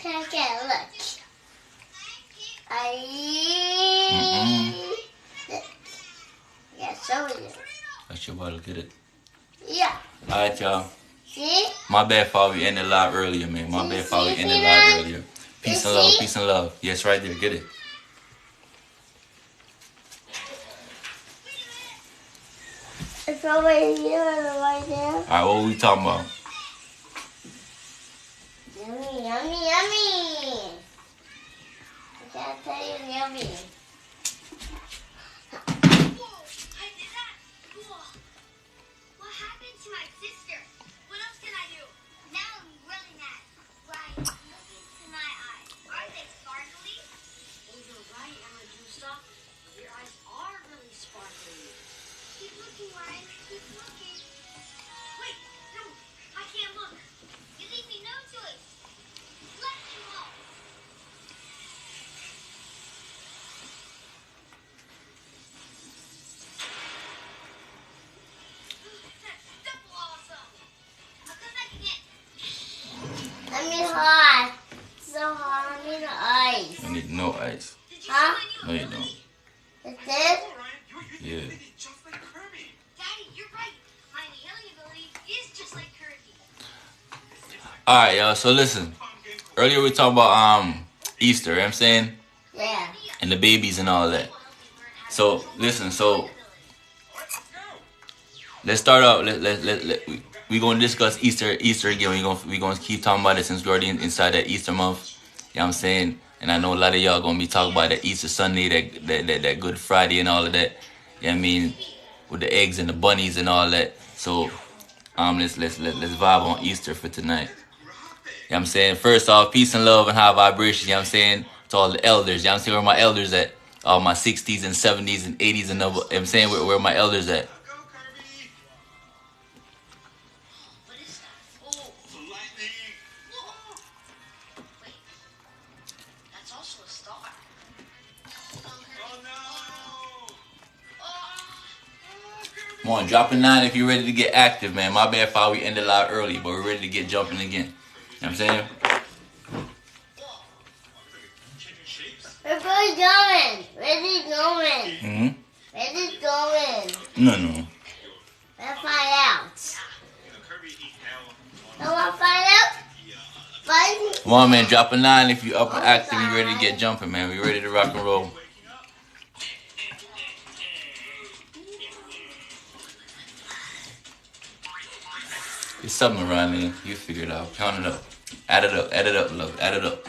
Okay, look. Yeah, show you. That's your bottle, get it. Yeah. Alright, y'all. See? My bad for we ended live earlier, man. My bad for we ended live earlier. Peace and love, peace and love. Yes, right there, get it. It's over here and right there. Alright, what we talking about? Yummy, yummy, yummy. I can't tell you yummy. What happened to my sister? What else can I do? Now I'm really mad. Right, look into my eyes. Are they sparkly? Oh, you're right, Amadusa. Your eyes are really sparkly. Keep looking, Ryan. Keep looking. Wait, no, I can't look. You leave me no choice. Let me go. Double awesome. I'll come back again. I need hot. So hot. I need ice. I need no ice. Did you Huh? see No, my you new don't. Is this? Yeah. Daddy, you're right. My inhaling ability is just like Kirby. Alright, y'all, so listen. Earlier we talked about Easter, you know what I'm saying? Yeah. And the babies and all that. So listen, so let's start out. We're gonna discuss Easter again. We're gonna keep talking about it since we're already inside that Easter month. You know what I'm saying? And I know a lot of y'all gonna be talking about that Easter Sunday, that Good Friday and all of that. You know what I mean? With the eggs and the bunnies and all that. So let's vibe on Easter for tonight. You know what I'm saying? First off, peace and love and high vibrations, you know what I'm saying? To all the elders, you know what I'm saying? Where my elders at? All my 60s and 70s and 80s and over, you know what I'm saying? Where my elders at? What is that? Oh, lightning. Whoa. Wait, that's also a star. Oh no! Come on, drop a 9 if you're ready to get active, man. My bad for we ended live early, but we're ready to get jumping again. You know what I'm saying? Where's it going? Where's it going? Mm-hmm. Where's it going? No. Let's find out. I want to find out? Find Come on, man, drop a 9 if you're up and active. You ready to get jumping, man. We ready to rock and roll. It's something around there. You figure it out. Count it up. Add it up, love. Add it up.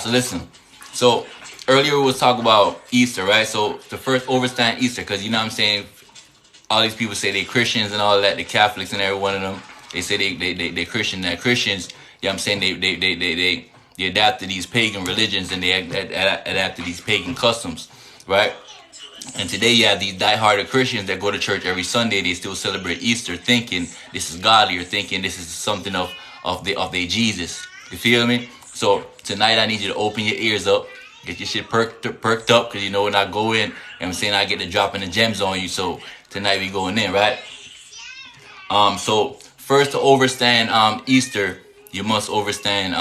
So listen. So earlier we was talking about Easter, right? So the first overstand Easter, because you know what I'm saying, all these people say they Christians and all that, the Catholics and every one of them, they say they Christian. They're Christians, you know what I'm saying, they adapt to these pagan religions and they adapt to these pagan customs, right? And today you have these diehard Christians that go to church every Sunday. They still celebrate Easter, thinking this is godly or thinking this is something of their Jesus. You feel me? So tonight I need you to open your ears up, get your shit perked up, because you know when I go in, you know what I'm saying, I get to dropping the gems on you. So tonight we going in, right? So first to overstand Easter, you must overstand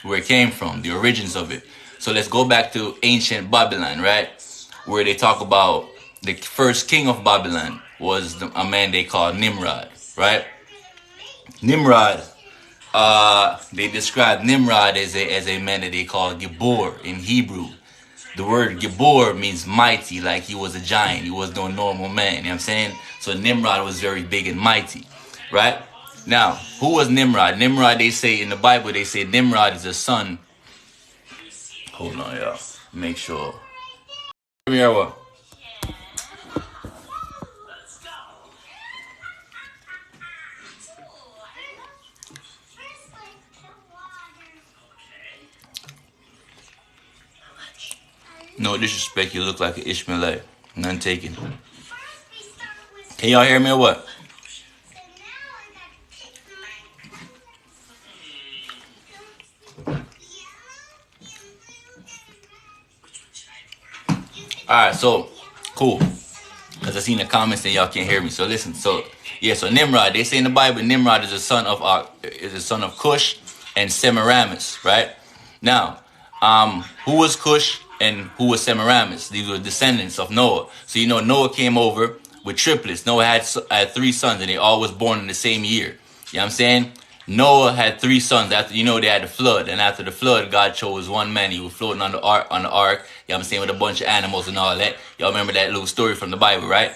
where it came from, the origins of it. So let's go back to ancient Babylon, right? Where they talk about the first king of Babylon was a man they called Nimrod, right? Nimrod, they describe Nimrod as a man that they call Gibor in Hebrew. The word Gibor means mighty, like he was a giant. He was no normal man, you know what I'm saying? So Nimrod was very big and mighty, right? Now, who was Nimrod? Nimrod, they say in the Bible, they say Nimrod is a son. Hold on, y'all. Make sure. Come here, what? No disrespect, you look like an Ishmaelite. None taken. Can y'all hear me or what? Alright, so cool. Because I seen the comments and y'all can't hear me. So listen, so Nimrod, they say in the Bible, Nimrod is a son of Cush, and Semiramis, right? Now, who was Cush and who was Semiramis? These were descendants of Noah. So you know Noah came over with triplets. Noah had 3 sons and they all was born in the same year. You know what I'm saying? Noah had 3 sons after, you know, they had the flood. And after the flood, God chose one man. He was floating on the ark, you know what I'm saying, with a bunch of animals and all that. Y'all remember that little story from the Bible, right?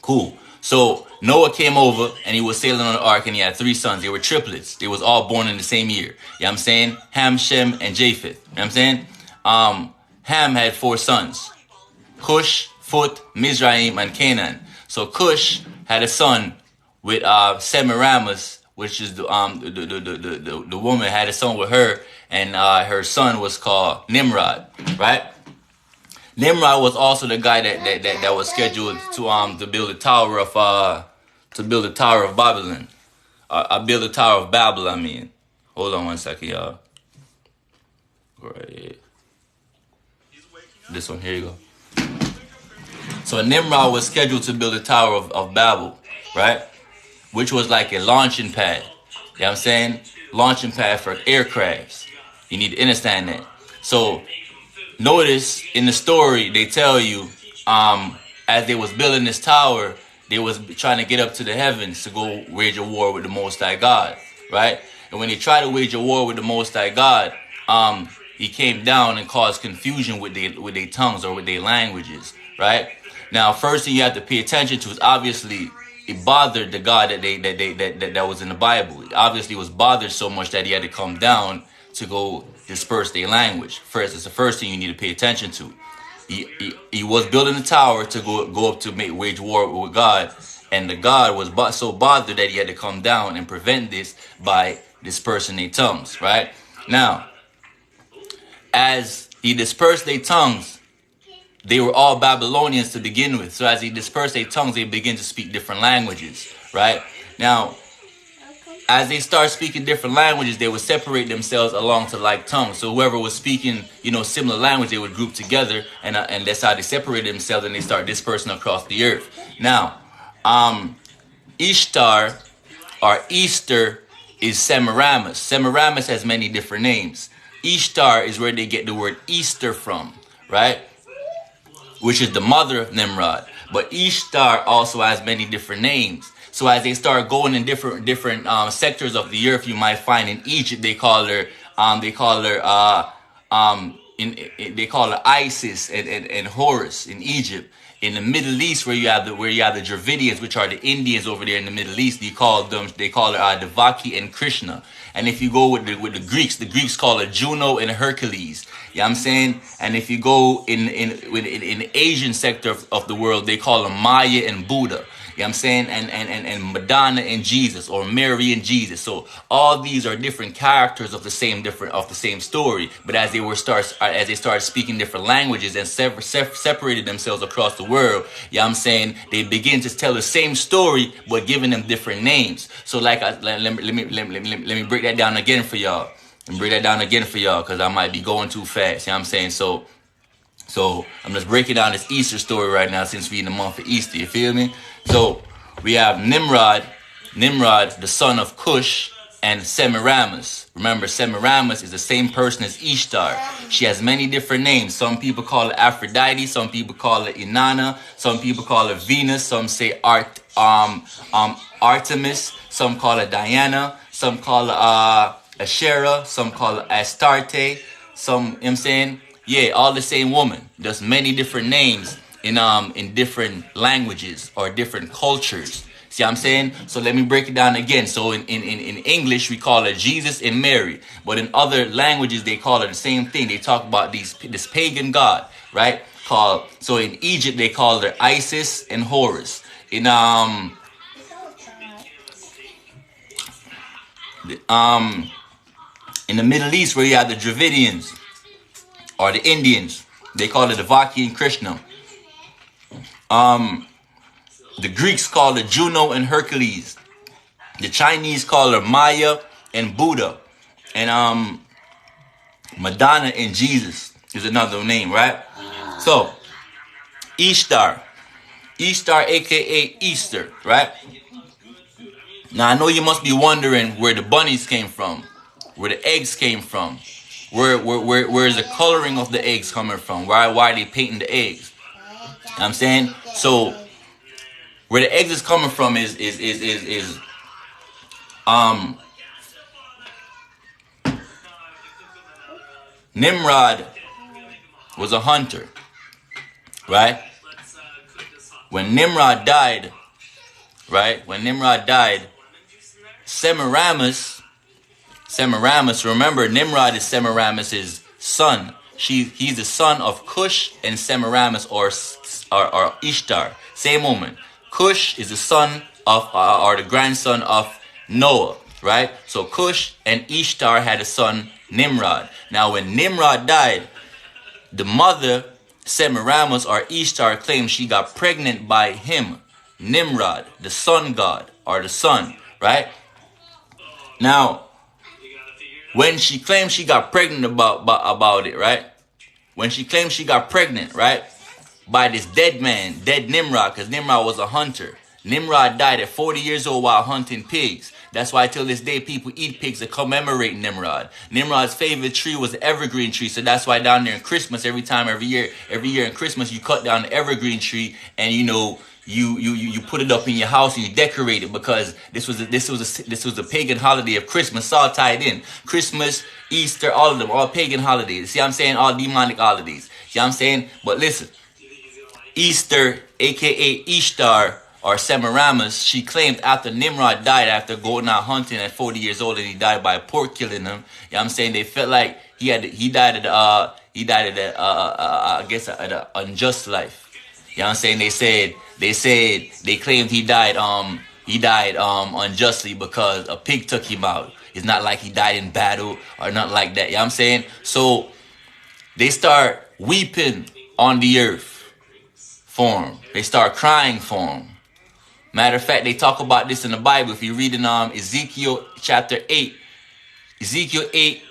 Cool. So Noah came over and he was sailing on the ark and he had 3 sons. They were triplets. They was all born in the same year. You know what I'm saying? Ham, Shem, and Japheth. You know what I'm saying? Ham had 4 sons. Cush, Phut, Mizraim, and Canaan. So Cush had a son with Semiramis, which is the woman had a son with her, and her son was called Nimrod, right? Nimrod was also the guy that was scheduled to build the Tower of Babylon. Build the Tower of Babel, I mean. Hold on one second, y'all. Right. This one, here you go. So Nimrod was scheduled to build the Tower of Babel, right? Which was like a launching pad. You know what I'm saying? Launching pad for aircrafts. You need to understand that. So notice in the story, they tell you, as they was building this tower, they was trying to get up to the heavens to go wage a war with the Most High God, right? And when they tried to wage a war with the Most High God, he came down and caused confusion with their tongues or with their languages, right? Now, first thing you have to pay attention to is obviously it bothered the God that was in the Bible. It obviously was bothered so much that he had to come down to go disperse their language. First, it's the first thing you need to pay attention to. He was building a tower to go up to wage war with God, and the God was so bothered that he had to come down and prevent this by dispersing their tongues, right? Now, as he dispersed their tongues, they were all Babylonians to begin with. So as he dispersed their tongues, they begin to speak different languages, right? Now, as they start speaking different languages, they would separate themselves along to like tongues. So whoever was speaking, similar language, they would group together, and that's how they separated themselves, and they start dispersing across the earth. Now, Ishtar or Easter is Semiramis. Semiramis has many different names. Ishtar is where they get the word Easter from, right? Which is the mother of Nimrod. But Ishtar also has many different names. So as they start going in different sectors of the earth, you might find in Egypt they call her Isis and Horus in Egypt. In the Middle East, where you have the Dravidians, which are the Indians over there in the Middle East, they call her Devaki and Krishna. And if you go with the Greeks call her Juno and Hercules. You know what I'm saying? And if you go in the Asian sector of the world, they call them Maya and Buddha. You know what I'm saying? And Madonna and Jesus, or Mary and Jesus. So all these are different characters of the same story. But as they started speaking different languages and separated themselves across the world, you know what I'm saying, they begin to tell the same story but giving them different names. So let me break that down again for y'all. Because I might be going too fast. You know what I'm saying? So I'm just breaking down this Easter story right now since we're in the month of Easter. You feel me? So we have Nimrod, the son of Cush, and Semiramis. Remember, Semiramis is the same person as Ishtar. She has many different names. Some people call her Aphrodite. Some people call her Inanna. Some people call her Venus. Some say Artemis. Some call her Diana. Some call her Asherah. Some call her Astarte. Some, you know what I'm saying? Yeah, all the same woman. There's many different names in different languages or different cultures. See what I'm saying? So let me break it down again. So in English, we call her Jesus and Mary. But in other languages, they call her the same thing. They talk about this pagan god, right? So in Egypt, they call her Isis and Horus. In the Middle East, where you have the Dravidians or the Indians, they call it Devaki and Krishna. The Greeks call her Juno and Hercules. The Chinese call her Maya and Buddha. And Madonna and Jesus is another name, right? So, Ishtar, aka Easter, right? Now I know you must be wondering where the bunnies came from. where the eggs came from. Where is the coloring of the eggs coming from? Why are they painting the eggs? You know what I'm saying? So where the eggs is coming from is Nimrod was a hunter, right? When Nimrod died, Semiramis, remember Nimrod is Semiramis' son. He's the son of Cush and Semiramis or Ishtar. Same woman. Cush is the son of or the grandson of Noah, right? So Cush and Ishtar had a son, Nimrod. Now when Nimrod died, the mother Semiramis or Ishtar claimed she got pregnant by him, Nimrod, the sun god or the sun, right? Now, when she claimed she got pregnant about it, right? When she claimed she got pregnant, right? By this dead Nimrod, because Nimrod was a hunter. Nimrod died at 40 years old while hunting pigs. That's why till this day people eat pigs to commemorate Nimrod. Nimrod's favorite tree was the evergreen tree. So that's why down there in Christmas, every year in Christmas, you cut down the evergreen tree and you put it up in your house and you decorate it, because this was a pagan holiday of Christmas. It's all tied in. Christmas, Easter, all of them, all pagan holidays. See what I'm saying? All demonic holidays. See what I'm saying? But listen, Easter, aka Ishtar, or Semiramis, she claimed after Nimrod died, after going out hunting at 40 years old, and he died by a pork killing him. You know what I'm saying? They felt like he died at an unjust life. You know what I'm saying? They claimed he died unjustly because a pig took him out. It's not like he died in battle or nothing like that. You know what I'm saying? So they start weeping on the earth for him. They start crying for him. Matter of fact, they talk about this in the Bible. If you read in Ezekiel chapter 8,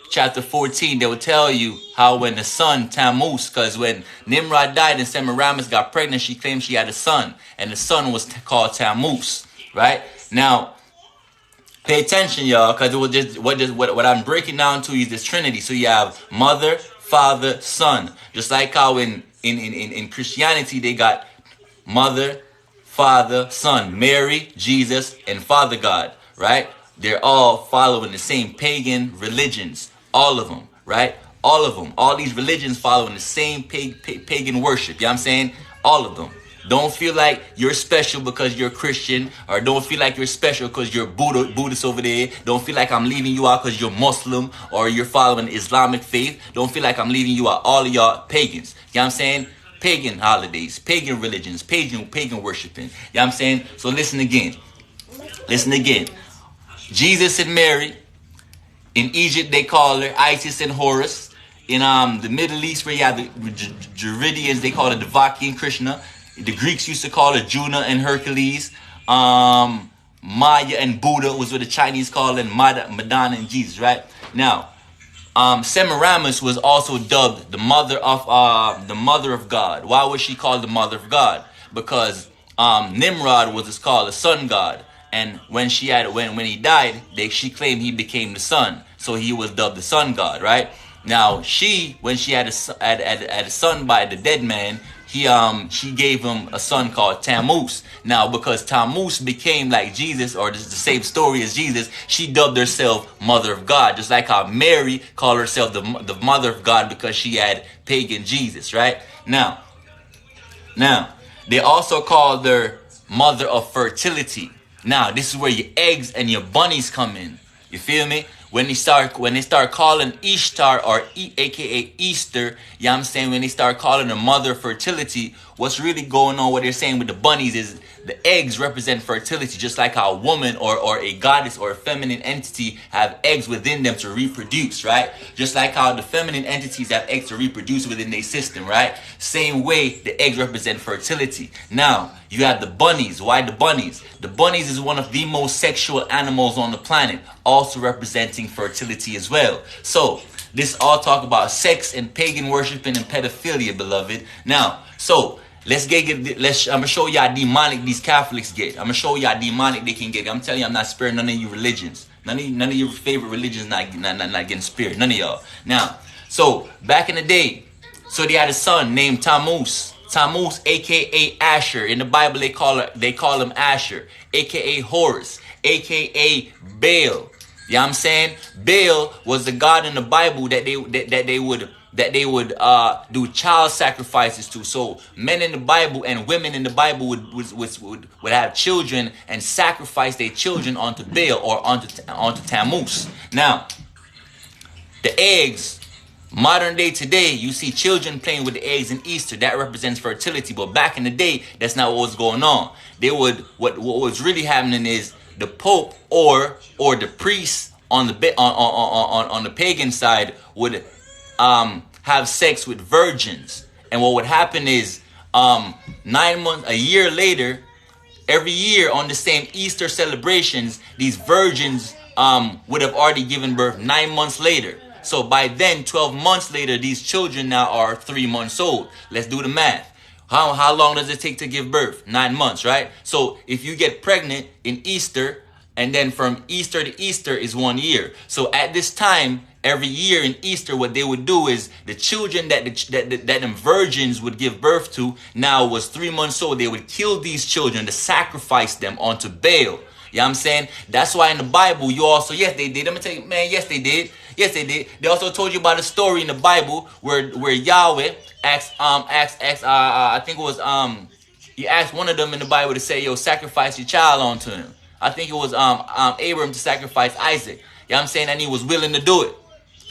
chapter 14, they will tell you how when the son Tammuz, because when Nimrod died and Semiramis got pregnant, she claimed she had a son, and the son was called Tammuz, right? Now, pay attention, y'all, because it was just what I'm breaking down to you is this Trinity. So you have Mother, Father, Son, just like how in Christianity they got Mother, Father, Son, Mary, Jesus, and Father God, right? They're all following the same pagan religions. All of them, right? All of them. All these religions following the same pagan worship. You know what I'm saying? All of them. Don't feel like you're special because you're Christian, or don't feel like you're special because you're Buddhist over there. Don't feel like I'm leaving you out because you're Muslim or you're following the Islamic faith. Don't feel like I'm leaving you out. All of y'all pagans. You know what I'm saying? Pagan holidays, pagan religions, pagan worshiping. You know what I'm saying? So listen again. Jesus and Mary. In Egypt, they call her Isis and Horus. In the Middle East, where you have the Druidians, they call her Godking Krishna. The Greeks used to call her Juno and Hercules. Maya and Buddha was what the Chinese call it, Madonna and Jesus, right? Now, Semiramis was also dubbed the mother of God. Why was she called the mother of God? Because Nimrod was called the sun god, and when he died, she claimed he became the sun, so he was dubbed the sun god, right? Now when she had a son by the dead man, she gave him a son called Tammuz. Now, because Tammuz became like Jesus, or the same story as Jesus, she dubbed herself Mother of God, just like how Mary called herself the Mother of God because she had pagan Jesus, right? Now, they also called her Mother of Fertility. Now, this is where your eggs and your bunnies come in. You feel me? When they start calling Ishtar or aka Easter, you know what I'm saying? When they start calling her mother of fertility, what's really going on, what they're saying with the bunnies is the eggs represent fertility, just like how a woman or a goddess or a feminine entity have eggs within them to reproduce, right? Just like how the feminine entities have eggs to reproduce within their system, right? Same way, the eggs represent fertility. Now, you have the bunnies. Why the bunnies? The bunnies is one of the most sexual animals on the planet, also representing fertility as well. So, this all talk about sex and pagan worshiping and pedophilia, beloved. Now, so I'm gonna show you how demonic these Catholics get. I'm gonna show you how demonic they can get. I'm telling you, I'm not sparing none of you religions. None of your favorite religions not getting spared. None of y'all. Now, so back in the day, so they had a son named Tammuz. Tammuz, aka Asher. In the Bible, they call him Asher, aka Horus, aka Baal. You know what I'm saying? Baal was the god in the Bible that they would do child sacrifices to. So men in the Bible and women in the Bible would have children and sacrifice their children onto Baal or onto Tammuz. Now, the eggs, modern day today, you see children playing with the eggs in Easter. That represents fertility. But back in the day, that's not what was going on. What was really happening is the Pope or the priest on the pagan side would have sex with virgins, and what would happen is 9 months, a year later, every year on the same Easter celebrations, these virgins would have already given birth 9 months later. So by then, 12 months later, these children now are 3 months old. Let's do the math. How long does it take to give birth? 9 months, right? So if you get pregnant in Easter, and then from Easter to Easter is 1 year. So at this time, every year in Easter, what they would do is the children that them virgins would give birth to now was 3 months old. They would kill these children to sacrifice them onto Baal. You know what I'm saying? That's why in the Bible, you also, yes, they did. I'm going to tell you, man, yes, they did. Yes, they did. They also told you about a story in the Bible where Yahweh asked, I think it was, he asked one of them in the Bible to say, yo, sacrifice your child onto him. I think it was Abraham to sacrifice Isaac. You know what I'm saying? And he was willing to do it.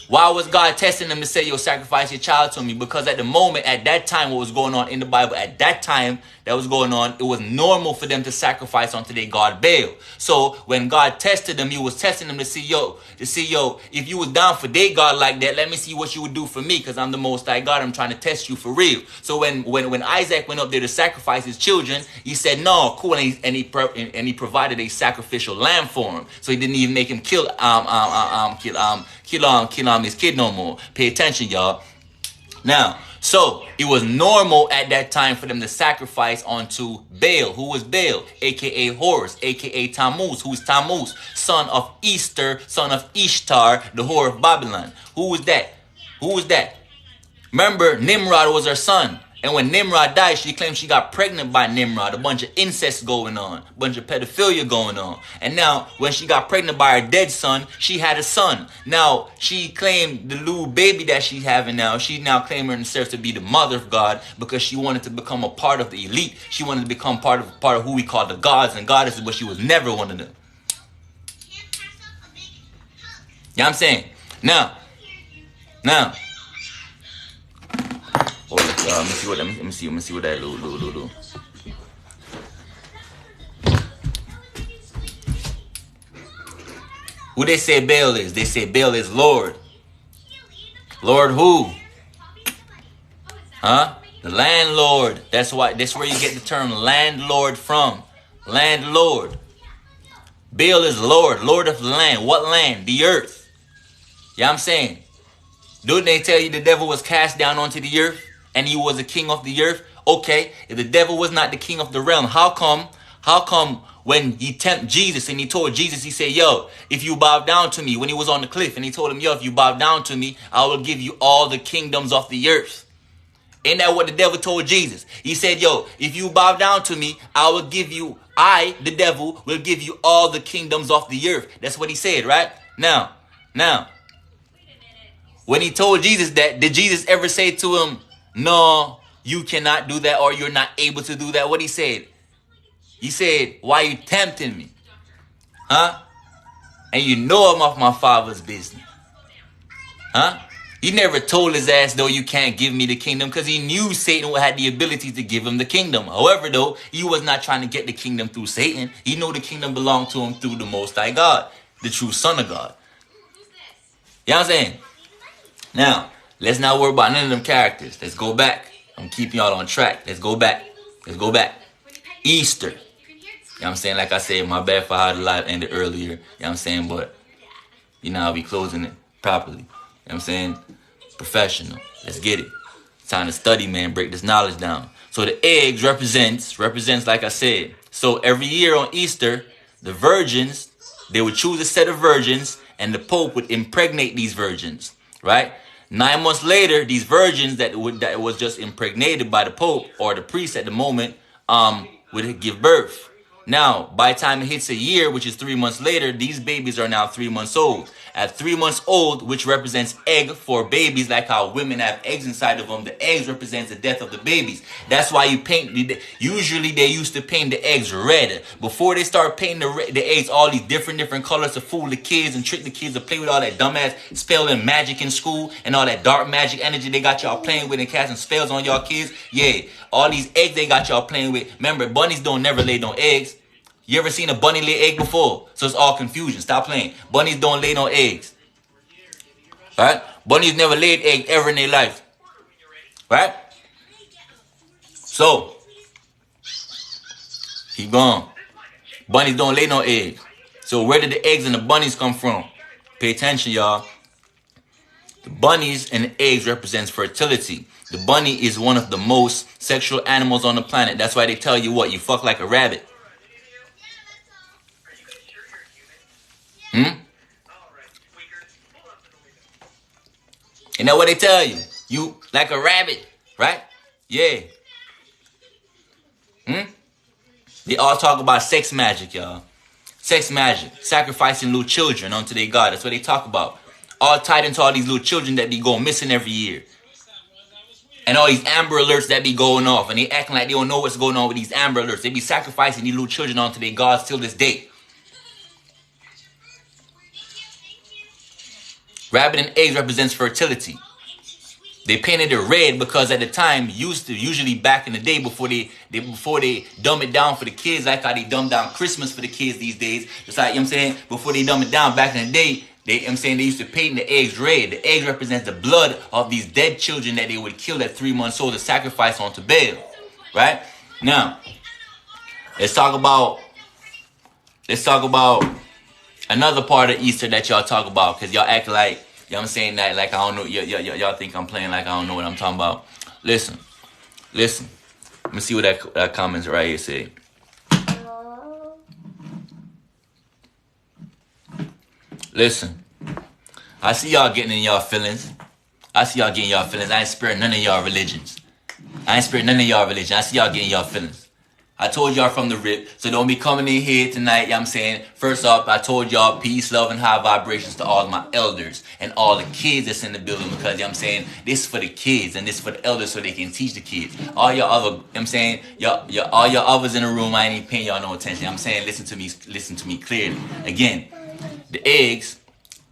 Why was God testing them to say, yo, sacrifice your child to me? Because at the moment, at that time, what was going on in the Bible, at that time that was going on, it was normal for them to sacrifice unto their god Baal. So when God tested them, he was testing them to see, yo, if you was down for their God like that, let me see what you would do for me, because I'm the Most High God. I'm trying to test you for real. So when Isaac went up there to sacrifice his children, he said, no, cool, and he provided a sacrificial lamb for him. So he didn't even make him kill his kid no more. Pay attention, y'all. Now, so it was normal at that time for them to sacrifice onto Baal. Who was Baal? AKA Horus, AKA Tammuz. Who is Tammuz? Son of Easter, son of Ishtar, the whore of Babylon. Who was that? Who was that? Remember, Nimrod was her son. And when Nimrod died, she claimed she got pregnant by Nimrod. A bunch of incest going on. A bunch of pedophilia going on. And now, when she got pregnant by her dead son, she had a son. Now, she claimed the little baby that she's having now, she now claimed herself to be the mother of God because she wanted to become a part of the elite. She wanted to become part of who we call the gods and goddesses, but she was never one of them. You know what I'm saying? Now. Let me see what that little. Who they say Baal is? They say Baal is Lord. Lord who? Huh? The landlord. That's where you get the term landlord from. Landlord. Baal is Lord. Lord of the land. What land? The earth. You know what I'm saying? Didn't they tell you the devil was cast down onto the earth? And he was a king of the earth? Okay, if the devil was not the king of the realm, how come when he tempted Jesus and he told Jesus, he said, yo, if you bow down to me, when he was on the cliff, and he told him, yo, if you bow down to me, I will give you all the kingdoms of the earth. Ain't that what the devil told Jesus? He said, yo, if you bow down to me, the devil, will give you all the kingdoms of the earth. That's what he said, right? Now, when he told Jesus that, did Jesus ever say to him, no, you cannot do that, or you're not able to do that? What he said? He said, why are you tempting me? Huh? And you know I'm off my father's business. Huh? He never told his ass, though, you can't give me the kingdom, because he knew Satan had the ability to give him the kingdom. However, though, he was not trying to get the kingdom through Satan. He knew the kingdom belonged to him through the Most High God, the true Son of God. You know what I'm saying? Now, let's not worry about none of them characters. Let's go back. I'm keeping y'all on track. Let's go back. Easter. You know what I'm saying? Like I said, my bad for how the live ended earlier. You know what I'm saying? But, you know, I'll be closing it properly. You know what I'm saying? Professional. Let's get it. Time to study, man. Break this knowledge down. So the eggs represents like I said. So every year on Easter, the virgins They would choose a set of virgins, and the Pope would impregnate these virgins, right? 9 months later, these virgins that was just impregnated by the Pope or the priest at the moment, would give birth. Now, by the time it hits a year, which is 3 months later, these babies are now 3 months old. At 3 months old, which represents egg for babies, like how women have eggs inside of them, the eggs represents the death of the babies. That's why you paint, usually they used to paint the eggs red. Before they start painting the eggs all these different colors to fool the kids and trick the kids to play with all that dumbass spelling magic in school and all that dark magic energy they got y'all playing with and casting spells on y'all kids. Yeah, all these eggs they got y'all playing with. Remember, bunnies don't never lay no eggs. You ever seen a bunny lay egg before? So it's all confusion. Stop playing. Bunnies don't lay no eggs. Right? Bunnies never laid egg ever in their life. Right? So, keep going. Bunnies don't lay no eggs. So where did the eggs and the bunnies come from? Pay attention, y'all. The bunnies and the eggs represents fertility. The bunny is one of the most sexual animals on the planet. That's why they tell you what? You fuck like a rabbit. You know what they tell you? You like a rabbit, right? Yeah. They all talk about sex magic, y'all. Sex magic. Sacrificing little children unto their God. That's what they talk about. All tied into all these little children that be going missing every year. And all these Amber Alerts that be going off. And they acting like they don't know what's going on with these Amber Alerts. They be sacrificing these little children unto their gods till this day. Rabbit and eggs represents fertility. They painted it red because at the time, usually back in the day before they dumb it down for the kids, like how they dumb down Christmas for the kids these days. It's like, you know what I'm saying, before they dumb it down back in the day, they used to paint the eggs red. The egg represents the blood of these dead children that they would kill at 3 months old to sacrifice onto Baal. Right? Now, let's talk about another part of Easter that y'all talk about, because y'all act like, you know what I'm saying, that like I don't know, y'all think I'm playing like I don't know what I'm talking about. Listen. Let me see what that comments right here say. Listen. I see y'all getting in y'all feelings. I ain't sparing none of y'all religions. I see y'all getting y'all feelings. I told y'all from the rip, so don't be coming in here tonight, you know what I'm saying? First off, I told y'all peace, love, and high vibrations to all my elders and all the kids that's in the building, because, you know what I'm saying, this is for the kids and this is for the elders so they can teach the kids. All y'all other, you know what I'm saying, all y'all others in the room, I ain't even paying y'all no attention. You know what I'm saying, listen to me clearly. Again, the eggs,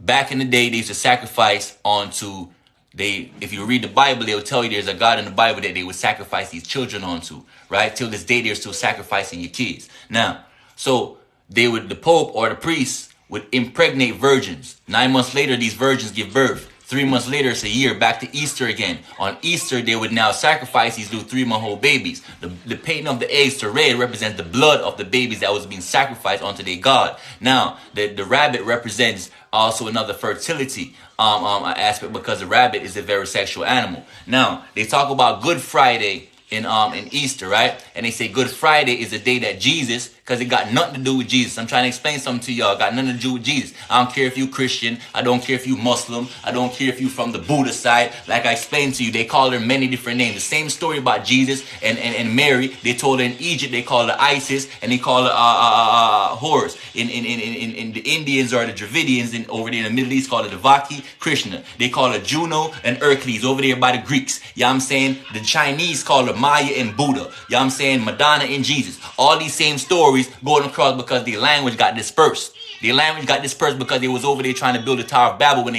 back in the day, they used to sacrifice onto, if you read the Bible, they'll tell you there's a God in the Bible that they would sacrifice these children onto, right? Till this day, they're still sacrificing your kids. Now, so the Pope or the priest would impregnate virgins. 9 months later, these virgins give birth. 3 months later, it's a year, back to Easter again. On Easter, they would now sacrifice these little 3-month-old babies. The painting of the eggs to red represents the blood of the babies that was being sacrificed onto their God. Now, the rabbit represents also another fertility aspect, because the rabbit is a very sexual animal. Now, they talk about Good Friday in Easter, right? And they say Good Friday is the day that Jesus, because it got nothing to do with Jesus. I'm trying to explain something to y'all. Got nothing to do with Jesus. I don't care if you Christian. I don't care if you Muslim. I don't care if you from the Buddha side. Like I explained to you, they call her many different names. The same story about Jesus and Mary. They told her in Egypt, they call her Isis, and they call her Horus. In the Indians or the Dravidians, over there in the Middle East, call her Devaki, Krishna. They call her Juno and Hercules over there by the Greeks. You know what I'm saying? The Chinese call her Maya and Buddha. You know what I'm saying? Madonna and Jesus. All these same stories going across because the language got dispersed. The language got dispersed because they was over there trying to build the Tower of Babel when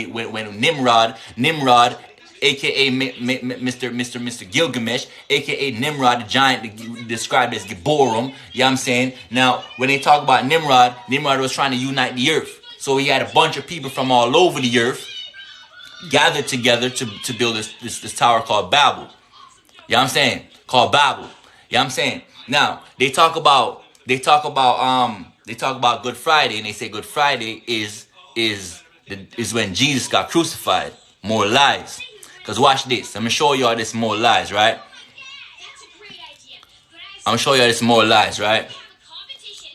Nimrod, aka Mr. Gilgamesh, aka Nimrod, the giant described as Gibborim. You know what I'm saying? Now, when they talk about Nimrod was trying to unite the earth. So he had a bunch of people from all over the earth gathered together to build this tower called Babel. You know what I'm saying? Called Babel. You know what I'm saying? Now, they talk about Good Friday, and they say Good Friday is when Jesus got crucified. More lies. Because watch this. I'm going to show y'all this more lies, right?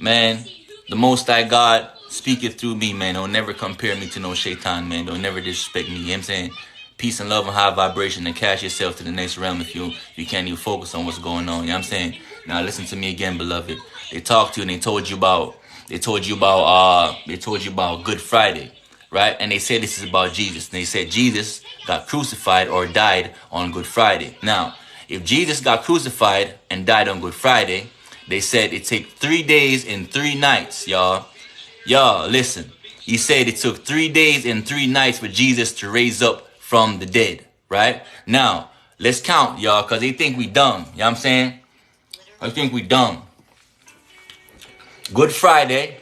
Man, the Most High God speaketh through me, man. Don't never compare me to no shaitan, man. Don't never disrespect me. You know what I'm saying? Peace and love and high vibration, and cast yourself to the next realm if you can't even focus on what's going on. You know what I'm saying? Now listen to me again, beloved. They talked to you and they told you about Good Friday, right? And they said this is about Jesus. And they said Jesus got crucified or died on Good Friday. Now, if Jesus got crucified and died on Good Friday, they said it took 3 days and 3 nights, y'all. Y'all, listen. He said it took 3 days and 3 nights for Jesus to raise up from the dead, right? Now, let's count, y'all, because they think we dumb. You know what I'm saying? I think we dumb. Good Friday,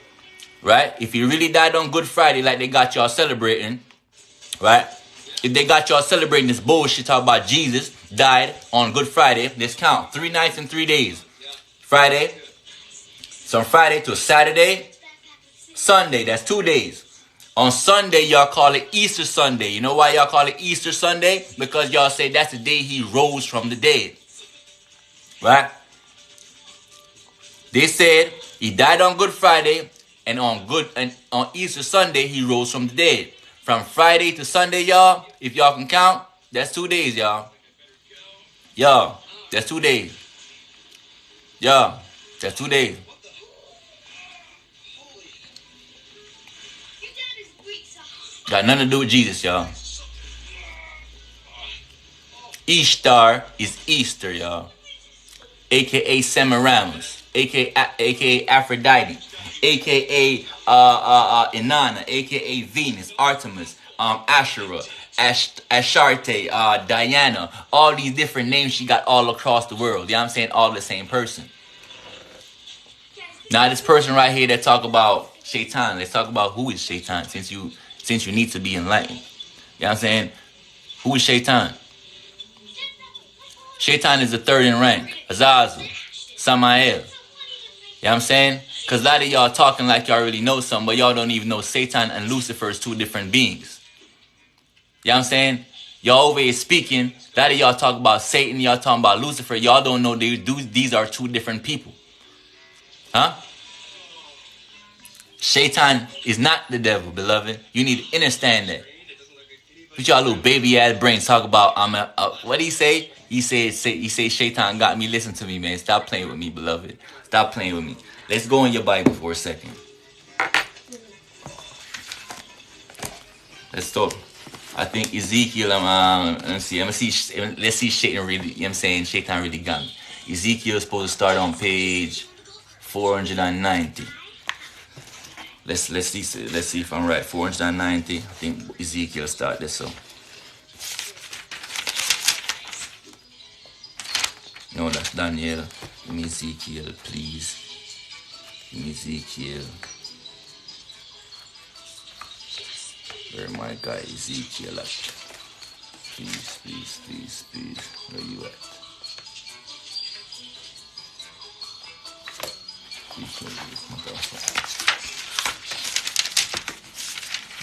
right? If you really died on Good Friday like they got y'all celebrating, right? If they got y'all celebrating this bullshit talk about Jesus died on Good Friday, let's count. 3 nights and 3 days. Friday, from Friday to Saturday, Sunday, that's 2 days. On Sunday, y'all call it Easter Sunday. You know why y'all call it Easter Sunday? Because y'all say that's the day he rose from the dead. Right? They said he died on Good Friday, and on Easter Sunday, he rose from the dead. From Friday to Sunday, y'all, if y'all can count, that's 2 days, y'all. Y'all, that's 2 days. Y'all, that's 2 days. Got nothing to do with Jesus, y'all. ISHTAR is Easter, y'all. AKA Semiramis. AKA Aphrodite. AKA Inanna. AKA Venus. Artemis. Asherah. Ashtarte. Diana. All these different names she got all across the world. You know what I'm saying? All the same person. Now this person right here that talk about Shaitan. Let's talk about who is Shaitan since you need to be enlightened. You know what I'm saying? Who is Shaitan? Shaitan is the third in rank. Azazel. Samael. You know what I'm saying? Because a lot of y'all talking like y'all really know something, but y'all don't even know Satan and Lucifer is 2 different beings. You know what I'm saying? Y'all over here speaking. A lot of y'all talk about Satan. Y'all talking about Lucifer. Y'all don't know these are 2 different people. Huh? Shaitan is not the devil, beloved. You need to understand that. What y'all little baby ass brains talk about? What did he say? He said Shaitan got me. Listen to me, man. Stop playing with me, beloved. Stop playing with me. Let's go in your Bible for a second. Let's talk. I think Ezekiel. Let's see Shaitan really. You know what I'm saying? Shaitan really got me. Ezekiel is supposed to start on page 490. Let's see if I'm right. 490. I think Ezekiel started this. So no, that's Daniel. Give me Ezekiel, please. Give me Ezekiel. Where my guy Ezekiel at? Please. Where you at? Let me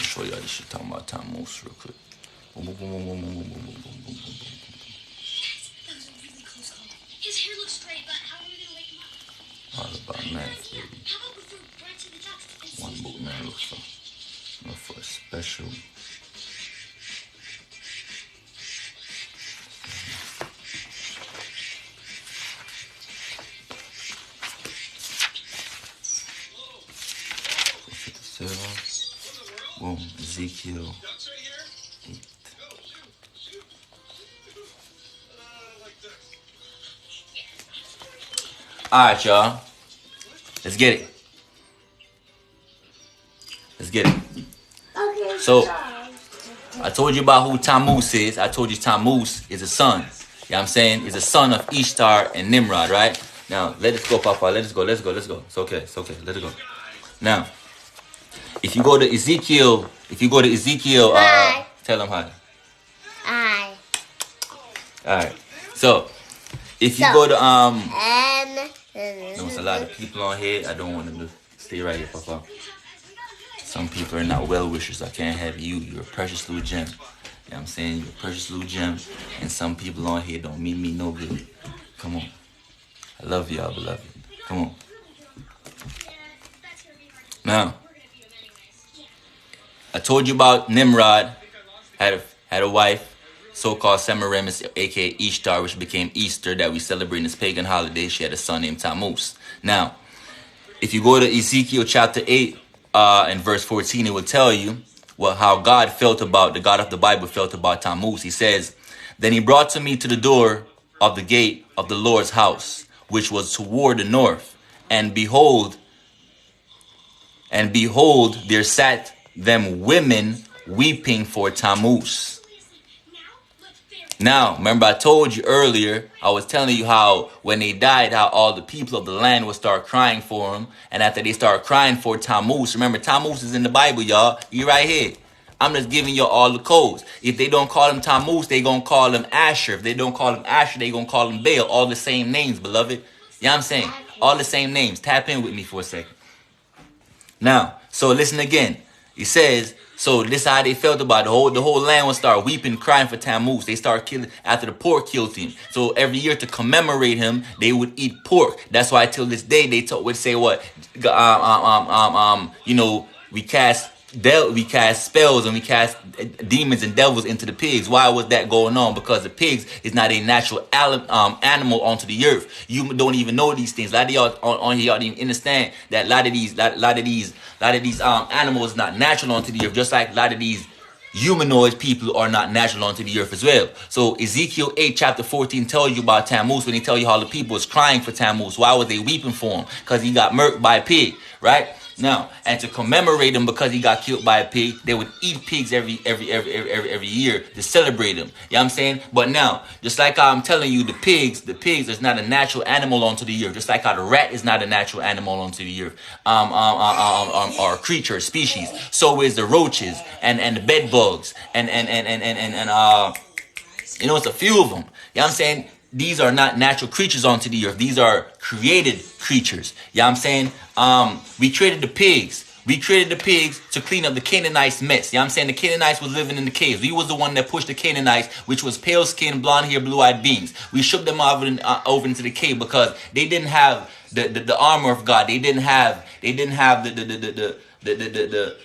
show y'all this shit talking about Tammuz real quick. His hair looks great, but how are we gonna wake him up? All about math, baby. How about we throw bread to the ducks? One book man looks for a special. Boom, Ezekiel 8. Alright, y'all. Let's get it. Okay. So, I told you about who Tammuz is. I told you Tammuz is a son. You know what I'm saying? Is a son of Ishtar and Nimrod, right? Now, let us go, Papa. Let us go. It's okay. Let it go. Now, if you go to Ezekiel, Hi. tell him hi. Hi. Alright. So, if you go to, And there's a lot of people on here. I don't want them to stay right here, Papa. Some people are not well-wishers. I can't have you. You're a precious little gem. You know what I'm saying? You're a precious little gem. And some people on here don't mean me no good. Come on. I love y'all, beloved. Come on. Now, I told you about Nimrod, had a wife, so-called Semiramis, aka Ishtar, which became Easter, that we celebrate in this pagan holiday. She had a son named Tammuz. Now, if you go to Ezekiel chapter 8 and verse 14, it will tell you how God felt about, the God of the Bible felt about Tammuz. He says, then he brought to me to the door of the gate of the Lord's house, which was toward the north. And behold, there sat them women weeping for Tammuz. Now, remember I told you earlier, I was telling you how when they died, how all the people of the land would start crying for them. And after they start crying for Tammuz, remember Tammuz is in the Bible, y'all. You right here. I'm just giving you all the codes. If they don't call him Tammuz, they gonna call him Asher. If they don't call him Asher, they gonna call him Baal. All the same names, beloved. You know what I'm saying? All the same names. Tap in with me for a second. Now, so listen again. He says, so this is how they felt about it. The whole land would start weeping, crying for Tammuz. They start killing after the pork killed him. So every year to commemorate him, they would eat pork. That's why till this day they would say what, you know, we cast spells and we cast demons and devils into the pigs. Why was that going on? Because the pigs is not a natural animal onto the earth. You don't even know these things. A lot of y'all on here, y'all don't even understand that a lot of these animals not natural onto the earth. Just like a lot of these humanoid people are not natural onto the earth as well. So Ezekiel 8 chapter 14 tells you about Tammuz when he tell you how the people was crying for Tammuz. Why was they weeping for him? Because he got murked by a pig, right? Now, and to commemorate him because he got killed by a pig, they would eat pigs every year to celebrate him. You know what I'm saying? But now, just like I'm telling you, the pigs is not a natural animal onto the earth. Just like how the rat is not a natural animal onto the earth, or creature, species. So is the roaches and the bed bugs and you know, it's a few of them. You know what I'm saying? These are not natural creatures onto the earth. These are created creatures. You know what I'm saying? We created the pigs. We created the pigs to clean up the Canaanites' mess. You know what I'm saying? The Canaanites was living in the caves. We was the one that pushed the Canaanites, which was pale skin, blonde hair, blue-eyed beings. We shook them over into the cave because they didn't have the armor of God. They didn't have the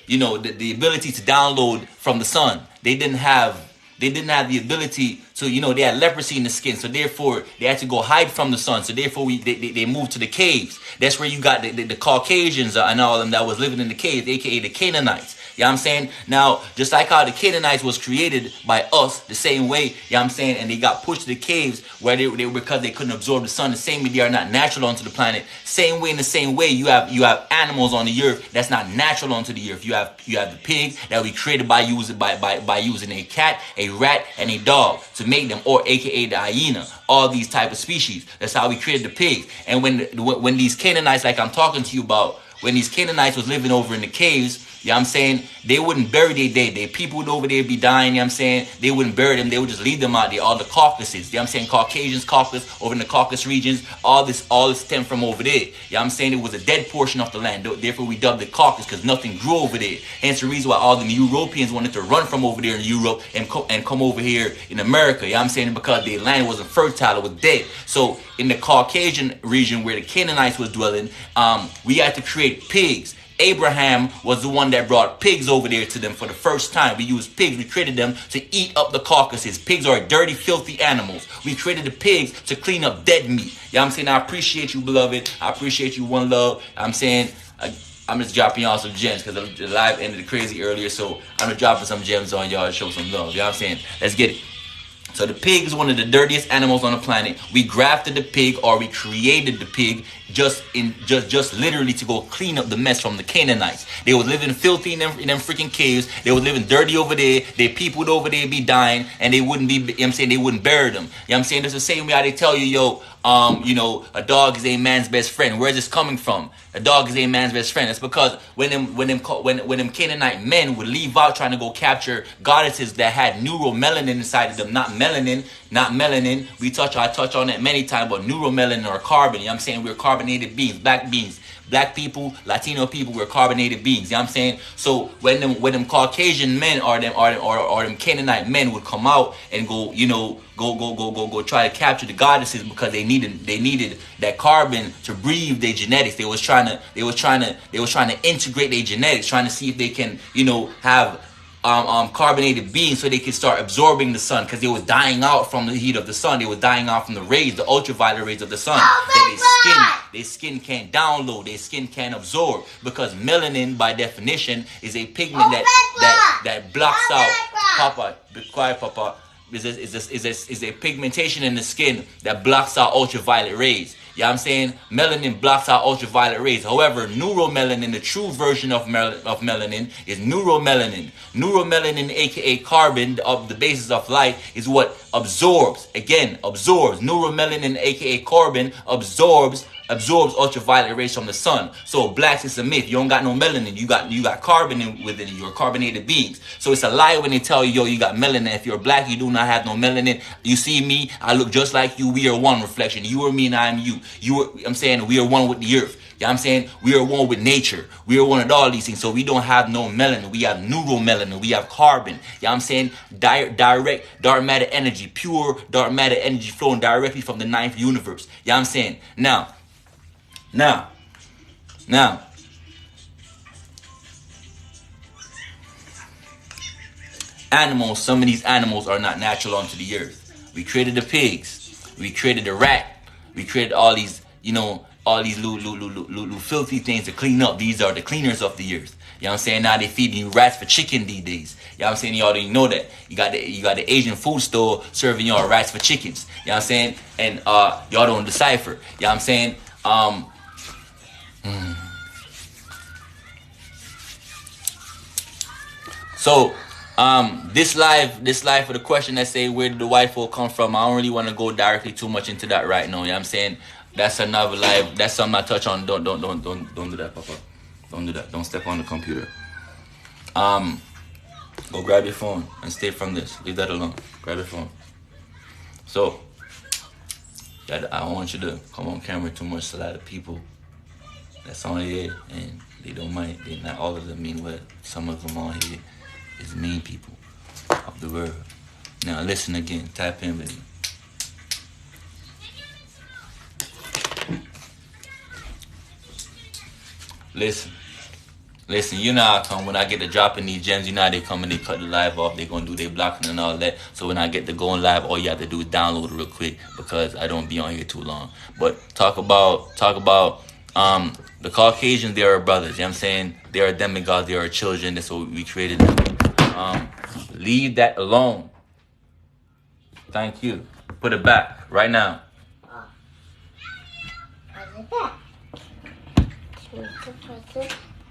you know, the ability to download from the sun. They didn't have the ability to, you know, they had leprosy in the skin, so therefore they had to go hide from the sun. So therefore they moved to the caves. That's where you got the Caucasians and all of them that was living in the caves, aka the Canaanites. You know what I'm saying? Now, just like how the Canaanites was created by us, the same way, you know what I'm saying, and they got pushed to the caves where they because they couldn't absorb the sun, the same way they are not natural onto the planet. Same way, in the same way, you have animals on the earth that's not natural onto the earth. You have the pig that we created by using a cat, a rat, and a dog to make them, or aka the hyena, all these type of species. That's how we created the pigs. And when these Canaanites, like I'm talking to you about, when these Canaanites was living over in the caves, you know what I'm saying, they wouldn't bury their dead. Their people would over there be dying, you know what I'm saying. They wouldn't bury them. They would just leave them out there. All the Caucasus, you know what I'm saying, Caucasians, Caucasus, over in the Caucasus regions, all this stemmed from over there. You know what I'm saying, it was a dead portion of the land. Therefore, we dubbed it Caucasus because nothing grew over there. Hence the reason why all the Europeans wanted to run from over there in Europe and come over here in America. You know what I'm saying, because their land wasn't fertile, it was dead. So in the Caucasian region where the Canaanites was dwelling, we had to create pigs. Abraham was the one that brought pigs over there to them for the first time. We used pigs. We created them to eat up the carcasses. Pigs are dirty, filthy animals. We created the pigs to clean up dead meat. You know what I'm saying? I appreciate you, beloved. I appreciate you, one love. I'm saying, I'm just dropping y'all some gems because the live ended crazy earlier. So I'm just dropping some gems on y'all to show some love. You know what I'm saying? Let's get it. So the pig is one of the dirtiest animals on the planet. We grafted the pig, or we created the pig just literally to go clean up the mess from the Canaanites. They was living filthy in them freaking caves. They was living dirty over there. Their people would over there be dying, and they wouldn't be, you know what I'm saying, they wouldn't bury them. You know what I'm saying? It's the same way how they tell you, you know, a dog is a man's best friend. Where's this coming from? A dog is a man's best friend. It's because when them Canaanite men would leave out trying to go capture goddesses that had neuromelanin inside of them, not melanin. I touch on that many times, but neuromelanin or carbon. You know what I'm saying? We're carbonated beings, black beings. Black people, Latino people, we're carbonated beings. You know what I'm saying? So when them Caucasian men or them Canaanite men would come out and go, go try to capture the goddesses because they needed that carbon to breathe their genetics. They was trying to integrate their genetics, trying to see if they can, have carbonated beings so they could start absorbing the sun, because they was dying out from the heat of the sun. They was dying out from the rays, the ultraviolet rays of the sun. That their skin can't download, their skin can't absorb, because melanin, by definition, is a pigment that blocks out. Papa, be quiet, Papa. Is a pigmentation in the skin that blocks out ultraviolet rays. You know what I'm saying? Melanin blocks out ultraviolet rays. However, neuromelanin, the true version of melanin, is neuromelanin. Neuromelanin, aka carbon, of the basis of light, is what absorbs. Neuromelanin, aka carbon, absorbs ultraviolet rays from the sun. So blacks, it's a myth. You don't got no melanin. You got carbon within you. You're carbonated beings. So it's a lie when they tell you, you got melanin. If you're black, you do not have no melanin. You see me, I look just like you. We are one reflection. You are me and I am you. I'm saying we are one with the earth. You know what I'm saying? We are one with nature. We are one with all these things. So we don't have no melanin. We have neuromelanin. We have carbon. You know what I'm saying? Direct dark matter energy. Pure dark matter energy flowing directly from the ninth universe. You know what I'm saying? Now, animals, some of these animals are not natural onto the earth. We created the pigs. We created the rat. We created all these, all these little filthy things to clean up. These are the cleaners of the earth. You know what I'm saying? Now they feeding you rats for chicken these days. You know what I'm saying? Y'all didn't know that. You got the Asian food store serving y'all rats for chickens. You know what I'm saying? And y'all don't decipher. You know what I'm saying? So, this live for the question that say, where did the white folk come from? I don't really want to go directly too much into that right now. You know what I'm saying? That's another live. That's something I touch on. Don't do that, Papa. Don't do that. Don't step on the computer. Go grab your phone and stay from this. Leave that alone. Grab your phone. So, I don't want you to come on camera too much to a lot of people that's on here, and they don't mind. They not all of them mean well. Some of them on here is mean people of the world. Now listen again. Type in with me. Listen, you know how I come. When I get to dropping these gems, you know how they come and they cut the live off. They gonna do their blocking and all that. So when I get to going live, all you have to do is download it real quick, because I don't be on here too long. But talk about the Caucasians, they are brothers. You know what I'm saying? They are demigods, they are children. That's what we created them. Leave that alone. Thank you. Put it back right now.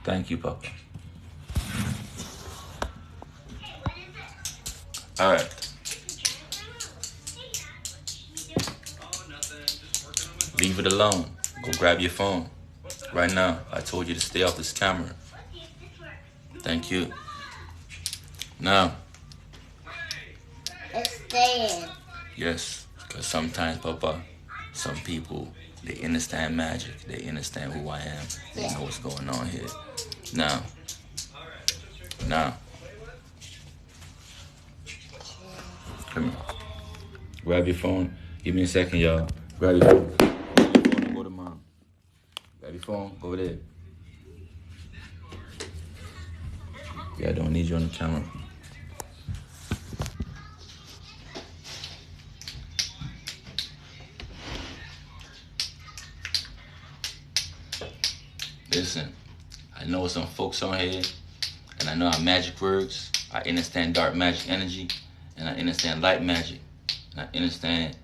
Thank you, Papa. All right. Leave it alone. Go grab your phone. Right now. I told you to stay off this camera. Thank you. Now. It's staying. Yes. Because sometimes, Papa, some people, they understand magic. They understand who I am. They know what's going on here. Now. Come here. Grab your phone. Give me a second, y'all. Grab your phone. Go to Mom. Grab your phone. Go over there. Yeah, I don't need you on the camera. Listen, I know some folks on here, and I know how magic works. I understand dark magic energy, and I understand light magic, and I understand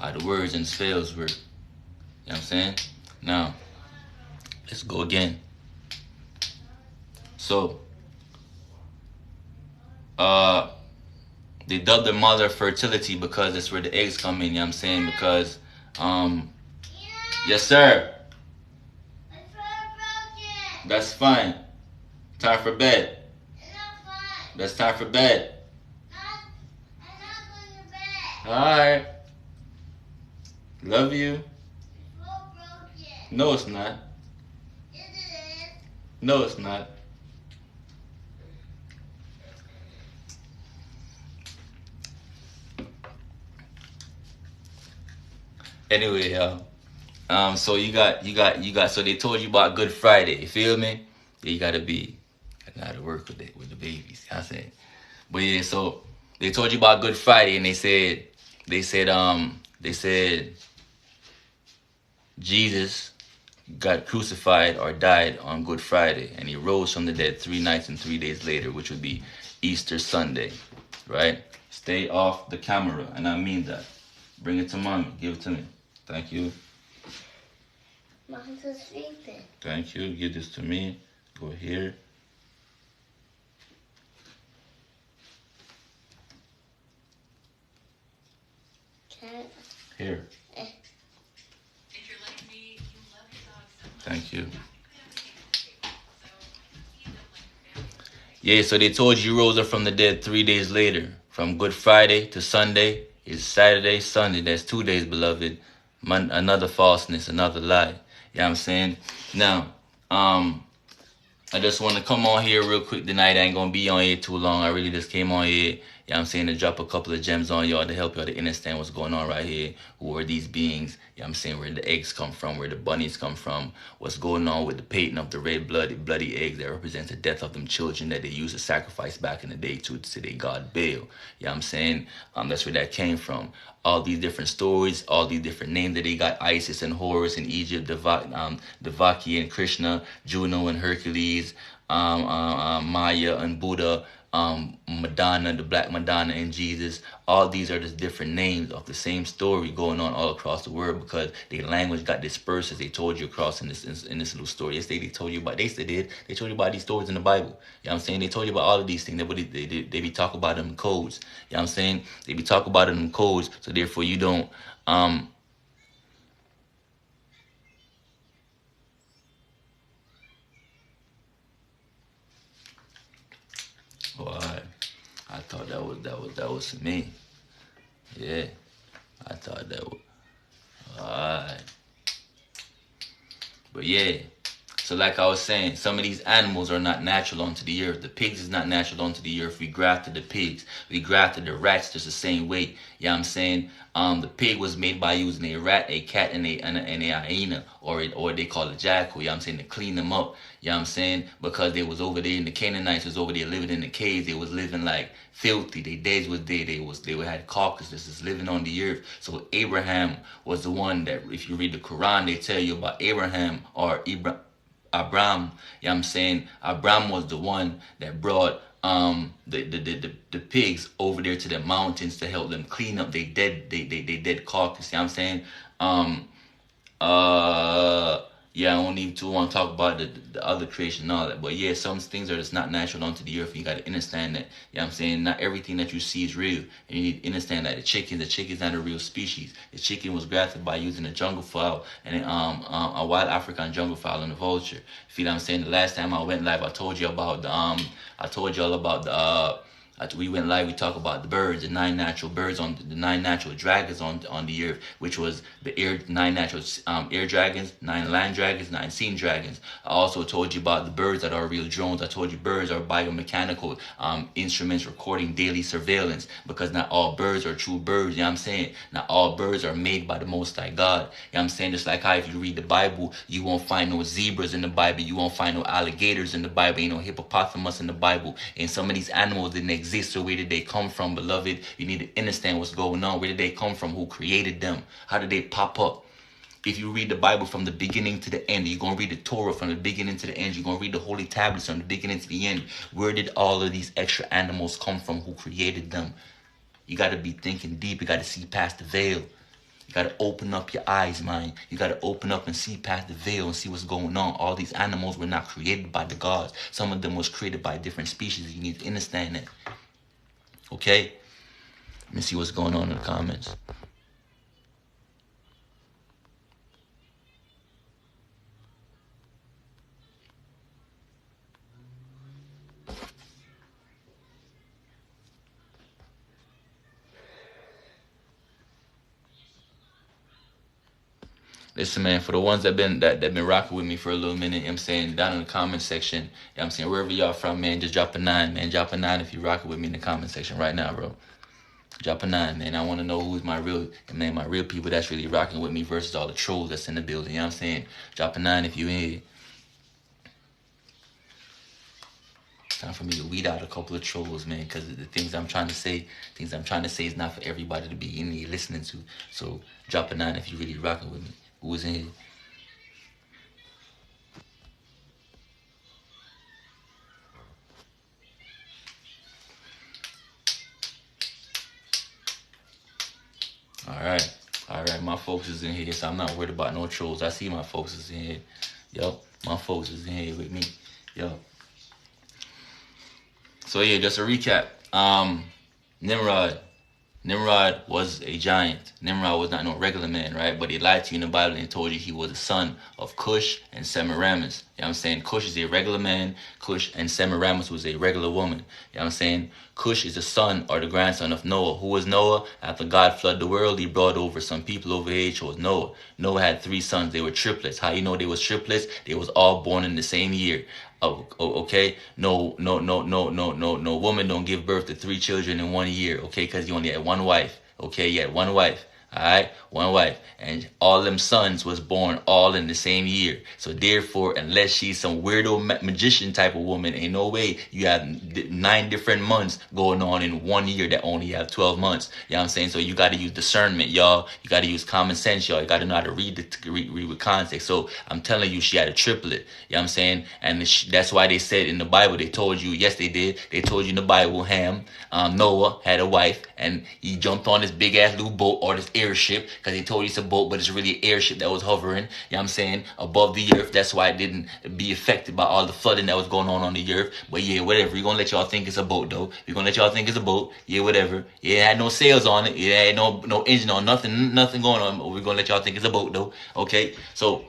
how the words and spells work. You know what I'm saying? Now, let's go again. So, they dubbed their mother fertility because that's where the eggs come in. You know what I'm saying? Because, yes, sir. That's fine. Time for bed. That's time for bed. I'm not going to bed. Alright. Love you. It's so broken. No, it's not. Yes, No, it's not. Anyway, so you got. So they told you about Good Friday. You feel me? Yeah, you gotta be. I gotta work with the babies. You know what I'm saying. But yeah, so they told you about Good Friday, and they said Jesus got crucified or died on Good Friday, and he rose from the dead 3 nights and 3 days later, which would be Easter Sunday, right? Stay off the camera, and I mean that. Bring it to mommy. Give it to me. Thank you. Mom's sleeping. Thank you. Give this to me. Go here. Here. Thank you. Yeah, so they told you rose up from the dead 3 days later. From Good Friday to Sunday is Saturday, Sunday. That's 2 days, beloved. Another falseness, another lie. You know what I'm saying? Now, I just want to come on here real quick tonight. I ain't going to be on here too long. I really just came on here, you know what I'm saying, to drop a couple of gems on y'all to help y'all to understand what's going on right here. Who are these beings? You know what I'm saying, where the eggs come from, where the bunnies come from, what's going on with the painting of the red bloody eggs that represents the death of them children that they used to sacrifice back in the day to their god Baal. You know what I'm saying? That's where that came from. All these different stories, all these different names that they got: Isis and Horus in Egypt, Devaki and Krishna, Juno and Hercules, Maya and Buddha, Madonna, the Black Madonna and Jesus. All these are just different names of the same story going on all across the world because their language got dispersed, as they told you across in this little story. Yesterday they told you about, they told you about these stories in the Bible. You know what I'm saying? They told you about all of these things. They be talking about them in codes. You know what I'm saying? They be talking about it in codes, so therefore you don't Why? I thought that was me. Yeah, I thought that was. Alright. But yeah, so like I was saying, some of these animals are not natural onto the earth. The pigs is not natural onto the earth. We grafted the pigs. We grafted the rats just the same way. You know what I'm saying? The pig was made by using a rat, a cat, and a hyena, or they call it jackal. You know what I'm saying? To clean them up. You know what I'm saying? Because they was over there, and the Canaanites was over there living in the caves. They was living like filthy. Their days was there. They had carcasses just living on the earth. So Abraham was the one that, if you read the Quran, they tell you about Abraham or Abram. You know what I'm saying? Abram was the one that brought the pigs over there to the mountains to help them clean up their dead carcass. You know what I'm saying? Um uh, yeah, I don't even too want to talk about the other creation and all that. But yeah, some things are just not natural onto the earth. You got to understand that. You know what I'm saying? Not everything that you see is real. And you need to understand that the chicken's not a real species. The chicken was grafted by using a jungle fowl and a wild African jungle fowl and a vulture. Feel what I'm saying? The last time I went live, I told you about I told you all about the we went live. We talked about the birds, the nine natural birds on the nine natural dragons on the earth, which was the nine natural air dragons, 9 land dragons, 9 sea dragons. I also told you about the birds that are real drones. I told you birds are biomechanical instruments recording daily surveillance, because not all birds are true birds. You know what I'm saying? Not all birds are made by the Most High God. You know what I'm saying? Just like how if you read the Bible, you won't find no zebras in the Bible. You won't find no alligators in the Bible. Ain't no hippopotamus in the Bible. And some of these animals didn't exist. So where did they come from, beloved? You need to understand what's going on. Where did they come from? Who created them? How did they pop up? If you read the Bible from the beginning to the end, you're going to read the Torah from the beginning to the end. You're going to read the Holy Tablets from the beginning to the end. Where did all of these extra animals come from? Who created them? You got to be thinking deep. You got to see past the veil. You got to open up your eyes, man. You got to open up and see past the veil and see what's going on. All these animals were not created by the gods. Some of them was created by different species. You need to understand that. Okay? Let me see what's going on in the comments. Listen, man, for the ones that been rocking with me for a little minute, you know what I'm saying, down in the comment section, you know what I'm saying, wherever y'all from, man, just drop a 9, man. Drop a 9 if you rocking with me in the comment section right now, bro. Drop a 9, man. I want to know who's my real people that's really rocking with me versus all the trolls that's in the building. You know what I'm saying? Drop a 9 if you in here. Time for me to weed out a couple of trolls, man, because the things I'm trying to say is not for everybody to be in here listening to. So drop a 9 if you really rocking with me. Who's in here? All right, my folks is in here, so I'm not worried about no trolls. I see my folks is in here. Yup, my folks is in here with me. Yup. So yeah, just a recap. Nimrod was a giant. Nimrod was not no regular man, right? But he lied to you in the Bible and told you he was the son of Cush and Semiramis. You know what I'm saying? Cush is a regular man. Cush and Semiramis was a regular woman. You know what I'm saying? Cush is the son or the grandson of Noah. Who was Noah? After God flooded the world, he brought over some people over here. He chose Noah. Noah had 3 sons. They were triplets. How you know they was triplets? They was all born in the same year. Oh, okay. No woman don't give birth to 3 children in 1 year. Okay, because you only had 1 wife. Okay, you had 1 wife. All right, 1 wife, and all them sons was born all in the same year. So therefore, unless she's some weirdo magician type of woman, ain't no way you have 9 different months going on in 1 year that only have 12 months. You know what I'm saying? So you got to use discernment, y'all. You got to use common sense, y'all. You got to know how to read with context. So I'm telling you, she had a triplet. You know what I'm saying? And that's why they said in the Bible, they told you, yes, they did. They told you in the Bible, Noah had a wife, and he jumped on this big ass little boat or this airship, because they told you it's a boat, but it's really an airship that was hovering, you know what I'm saying, above the earth. That's why it didn't be affected by all the flooding that was going on the earth. But yeah, whatever. We're gonna let y'all think it's a boat, though. We're gonna let y'all think it's a boat. Yeah, whatever. Yeah, it had no sails on it. It had no engine on, nothing going on. But we're gonna let y'all think it's a boat, though. Okay, so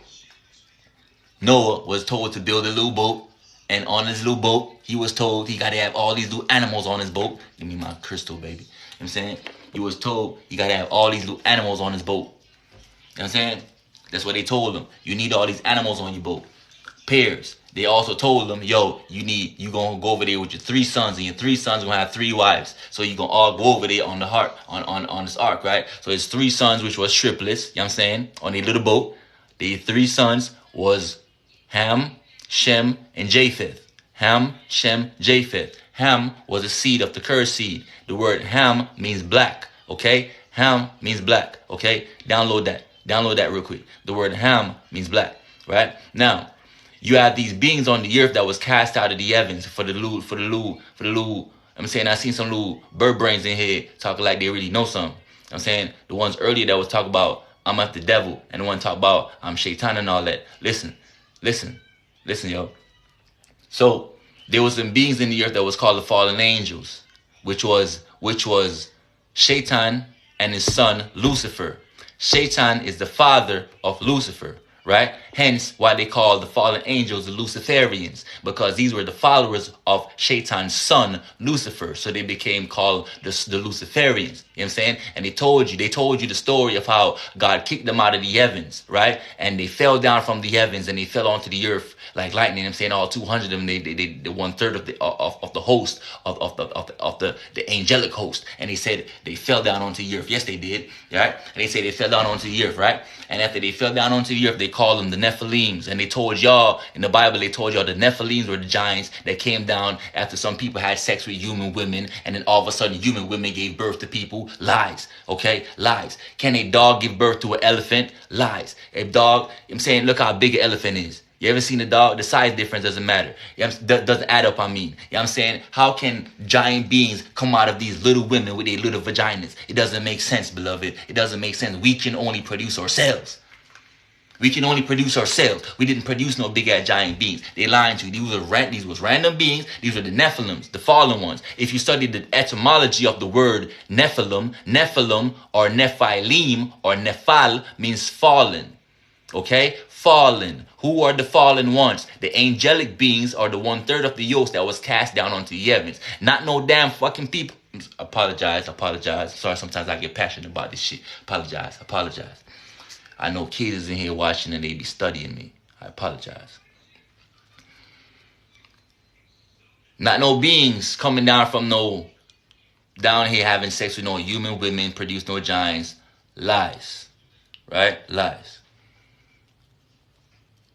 Noah was told to build a little boat. And on his little boat, he was told he got to have all these little animals on his boat. Give me my crystal, baby. You know what I'm saying? He was told he got to have all these little animals on his boat. You know what I'm saying? That's what they told him. You need all these animals on your boat. Pairs. They also told him, yo, you going to go over there with your 3 sons, and your 3 sons going to have 3 wives. So you going to all go over there on the on this ark, right? So his 3 sons, which was triplets, you know what I'm saying, on a little boat. The 3 sons was Ham, Shem, and Japheth. Ham, Shem, Japheth. Ham was a seed of the cursed seed. The word Ham means black, okay? Ham means black, okay? Download that real quick. The word Ham means black, right? Now, you have these beings on the earth that was cast out of the heavens for the little, I'm saying I seen some little bird brains in here talking like they really know something. I'm saying the ones earlier that was talking about I'm at the devil, and the one talk about I'm Shaitan and all that. Listen, yo. So there was some beings in the earth that was called the fallen angels, which was Shaitan and his son Lucifer. Shaitan is the father of Lucifer, right? Hence why they call the fallen angels the Luciferians, because these were the followers of Shaitan's son Lucifer. So they became called the Luciferians. You know what I'm saying? And they told you the story of how God kicked them out of the heavens, right? And they fell down from the heavens and they fell onto the earth like lightning. I'm saying all 200 of them, they 1/3 of the host of the angelic host. And they said they fell down onto the earth. Yes, they did, right? And they say they fell down onto the earth, right? And after they fell down onto the earth, they called them the Nephilims. And they told y'all in the Bible, they told y'all the Nephilims were the giants that came down after some people had sex with human women, and then all of a sudden human women gave birth to people. Lies, okay? Lies. Can a dog give birth to an elephant? Lies. A dog, I'm saying, look how big an elephant is. You ever seen a dog? The size difference doesn't matter. Doesn't add up on me. You know what I'm saying? How can giant beings come out of these little women with their little vaginas? It doesn't make sense, beloved. It doesn't make sense. We can only produce ourselves. We can only produce ourselves. We didn't produce no big ass giant beings. They lying to you. These was random beings. These were the Nephilims, the fallen ones. If you study the etymology of the word Nephilim or Nephilim or Nephal means fallen. Okay? Fallen. Who are the fallen ones? The angelic beings are the 1/3 of the host that was cast down onto the heavens. Not no damn fucking people. Apologize. Sorry, sometimes I get passionate about this shit. Apologize. I know kids in here watching and they be studying me. I apologize. Not no beings coming down from no down here having sex with no human women, produce no giants. Lies. Right? Lies.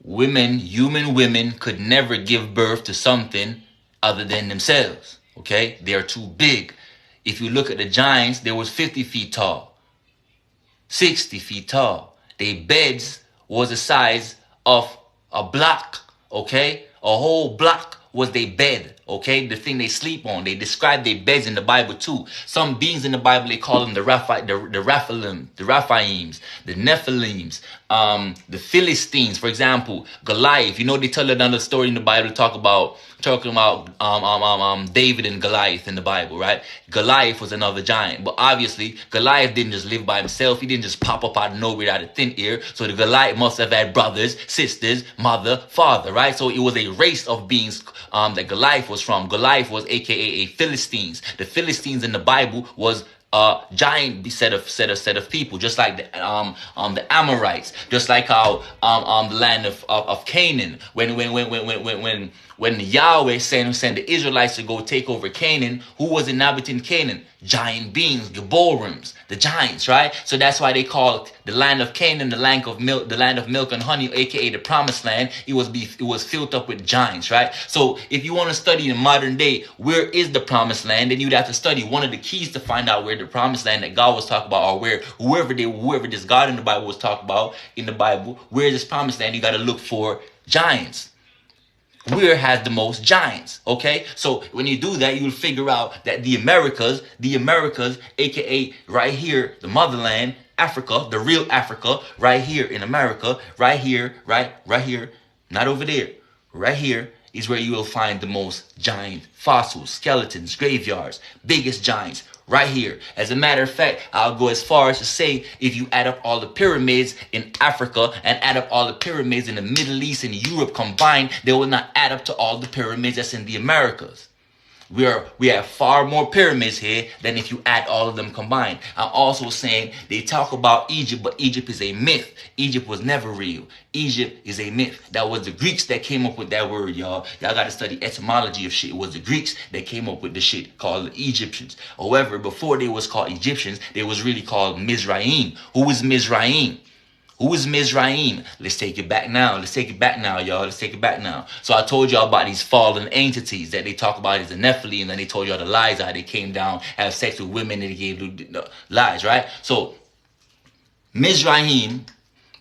Women, human women could never give birth to something other than themselves. Okay? They are too big. If you look at the giants, they was 50 feet tall, 60 feet tall. Their beds was the size of a block. Okay? A whole block was their bed, okay? The thing they sleep on. They describe their beds in the Bible too. Some beings in the Bible, they call them the Raphaims, the Nephilims, the Philistines. For example, Goliath. You know, they tell another story in the Bible talking about David and Goliath in the Bible, right? Goliath was another giant, but obviously Goliath didn't just live by himself. He didn't just pop up out of nowhere out of thin air. So the Goliath must have had brothers, sisters, mother, father, right? So it was a race of beings that Goliath was from. Goliath was aka a Philistines. The Philistines in the Bible was giant set of people, just like the Amorites, just like how the land of Canaan, when Yahweh sent the Israelites to go take over Canaan, who was inhabiting Canaan? Giant beings, Giborims, the giants, right? So that's why they call it the land of Canaan, the land of milk and honey, aka the promised land. It was filled up with giants, right? So if you want to study in modern day, where is the promised land, then you'd have to study one of the keys to find out where the promised land that God was talking about, or where whoever this God in the Bible was talking about in the Bible, where is this promised land? You got to look for giants. Where has the most giants? Okay, so when you do that, you will figure out that the Americas, aka right here, the motherland, Africa, the real Africa, right here in America, right here, not over there, right here is where you will find the most giant fossils, skeletons, graveyards, biggest giants. Right here. As a matter of fact, I'll go as far as to say, if you add up all the pyramids in Africa and add up all the pyramids in the Middle East and Europe combined, they will not add up to all the pyramids that's in the Americas. We have far more pyramids here than if you add all of them combined. I'm also saying they talk about Egypt, but Egypt is a myth. Egypt was never real. Egypt is a myth. That was the Greeks that came up with that word, y'all. Y'all got to study etymology of shit. It was the Greeks that came up with the shit called the Egyptians. However, before they was called Egyptians, they was really called Mizraim. Who was Mizraim? Who is Mizraim? Let's take it back now. Let's take it back now, y'all. Let's take it back now. So I told y'all about these fallen entities that they talk about as the Nephilim, and then they told y'all the lies how they came down, have sex with women, and they gave lies, right? So Mizraim,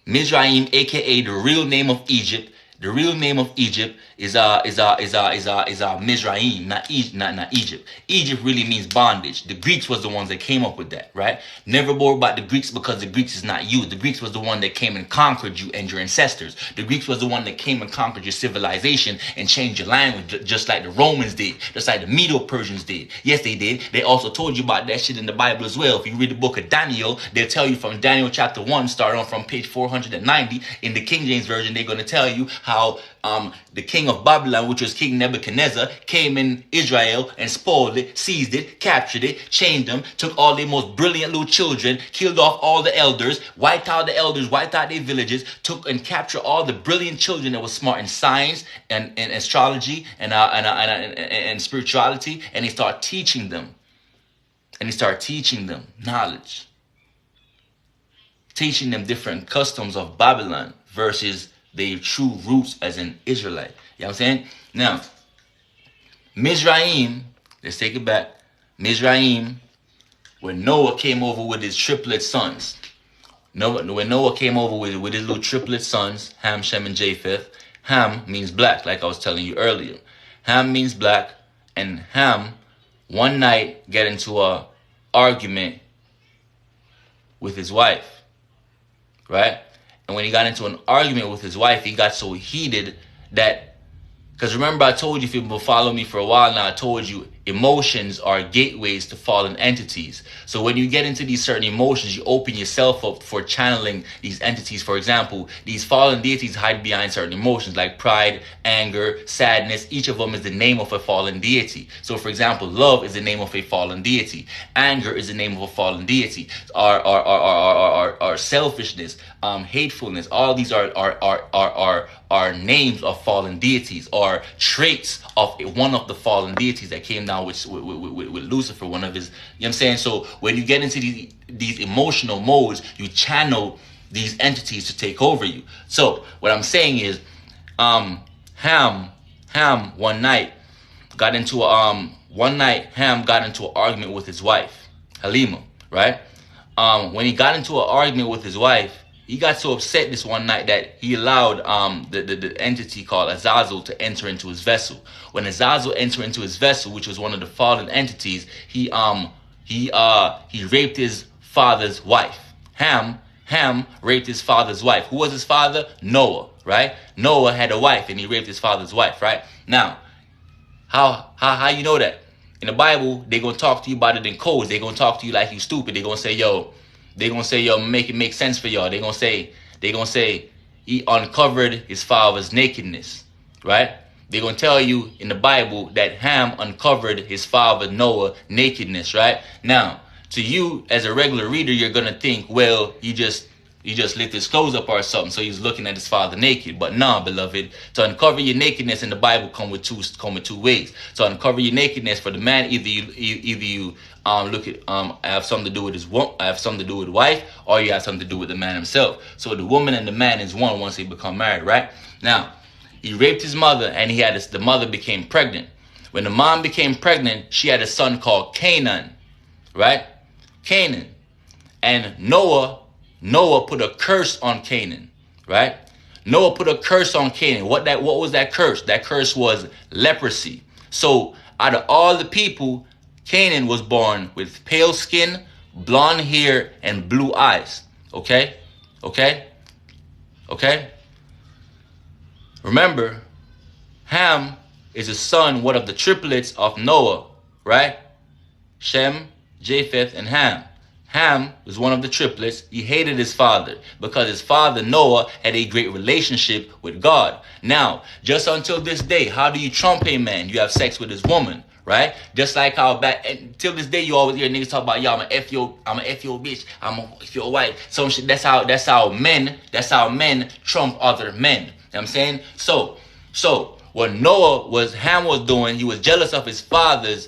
aka the real name of Egypt. The real name of Egypt is Mizraim, not Egypt. Egypt really means bondage. The Greeks was the ones that came up with that, right? Never worry about the Greeks, because the Greeks is not you. The Greeks was the one that came and conquered you and your ancestors. The Greeks was the one that came and conquered your civilization and changed your language, just like the Romans did, just like the Medo-Persians did. Yes, they did. They also told you about that shit in the Bible as well. If you read the book of Daniel, they'll tell you from Daniel chapter 1, starting on from page 490 in the King James Version, they're going to tell you how the king of Babylon, which was King Nebuchadnezzar, came in Israel and spoiled it, seized it, captured it, chained them, took all their most brilliant little children, killed off all the elders, wiped out the elders, wiped out their villages, took and captured all the brilliant children that was smart in science and astrology and spirituality, and he started teaching them. And he started teaching them knowledge, teaching them different customs of Babylon versus their true roots as an Israelite. You know what I'm saying? Now, Mizraim, let's take it back. Mizraim, when Noah came over with his triplet sons. When Noah came over with his little triplet sons, Ham, Shem, and Japheth. Ham means black, like I was telling you earlier. Ham means black, and Ham, one night, got into a argument with his wife, right? And when he got into an argument with his wife, he got so heated that, because remember I told you, if you've been following me for a while now, I told you emotions are gateways to fallen entities. So when you get into these certain emotions, you open yourself up for channeling these entities. For example, these fallen deities hide behind certain emotions like pride, anger, sadness. Each of them is the name of a fallen deity. So for example, love is the name of a fallen deity. Anger is the name of a fallen deity. Our selfishness, hatefulness, all these are names of fallen deities, or traits of one of the fallen deities that came down with Lucifer, one of his, you know what I'm saying? So when you get into these emotional modes, you channel these entities to take over you. So what I'm saying is, Ham one night got into Ham got into an argument with his wife, Halima, right? When he got into an argument with his wife, he got so upset this one night that he allowed the entity called Azazel to enter into his vessel. When Azazel entered into his vessel, which was one of the fallen entities, he raped his father's wife. Ham raped his father's wife. Who was his father? Noah, right? Noah had a wife and he raped his father's wife, right? Now, how you know that? In the Bible, they're going to talk to you about it in codes. They're going to talk to you like you stupid. They're going to say, yo, make it make sense for y'all. They're going to say he uncovered his father's nakedness, right? They're going to tell you in the Bible that Ham uncovered his father Noah nakedness, right? Now, to you as a regular reader, you're going to think, well, he just lift his clothes up or something, so he's looking at his father naked. But nah, beloved, to uncover your nakedness in the Bible come with two ways. To uncover your nakedness for the man, either you look at have something to do with have something to do with wife, or you have something to do with the man himself. So the woman and the man is one once they become married, right? Now, he raped his mother, and the mother became pregnant. When the mom became pregnant, she had a son called Canaan, right? Canaan. And Noah put a curse on Canaan, right? Noah put a curse on Canaan. What was that curse? That curse was leprosy. So out of all the people, Canaan was born with pale skin, blonde hair, and blue eyes. Okay? Remember, Ham is a son, one of the triplets of Noah, right? Shem, Japheth, and Ham. Ham was one of the triplets. He hated his father because his father, Noah, had a great relationship with God. Now, just until this day, how do you trump a man? You have sex with his woman, right? Just like how back until this day, you always hear niggas talk about, yo, I'm a F your bitch, I'm a F your wife. Some shit. That's how men trump other men. You know what I'm saying? So what Ham was doing, he was jealous of his father's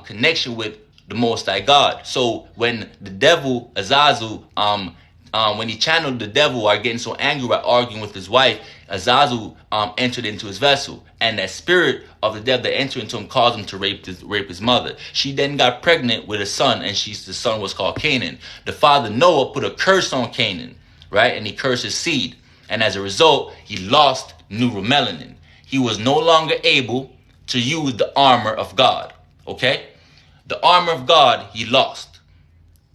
connection with the Most High God. So when the devil, Azazel, when he channeled the devil or getting so angry by arguing with his wife, Azazel entered into his vessel. And that spirit of the devil that entered into him caused him to rape his mother. She then got pregnant with a son, and the son was called Canaan. The father, Noah, put a curse on Canaan, right? And he cursed his seed. And as a result, he lost neuromelanin. He was no longer able to use the armor of God, okay? The armor of God, he lost.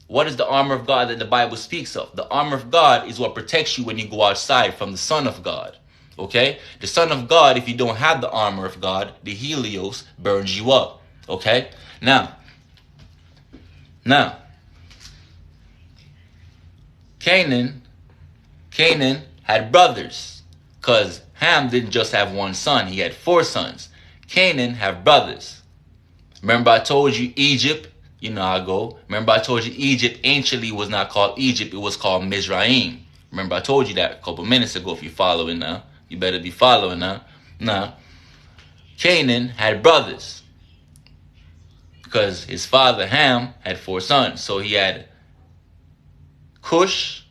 What is the armor of God that the Bible speaks of? The armor of God is what protects you when you go outside from the Son of God. Okay? The Son of God, if you don't have the armor of God, the Helios burns you up. Okay? Now, Canaan had brothers, because Ham didn't just have one son. He had 4 sons. Canaan had brothers. Remember I told you Egypt, you know how I go. Remember I told you Egypt anciently was not called Egypt, it was called Mizraim. Remember I told you that a couple minutes ago. If you're following now, you better be following now. Now, Canaan had brothers because his father Ham had 4 sons. So he had Cush,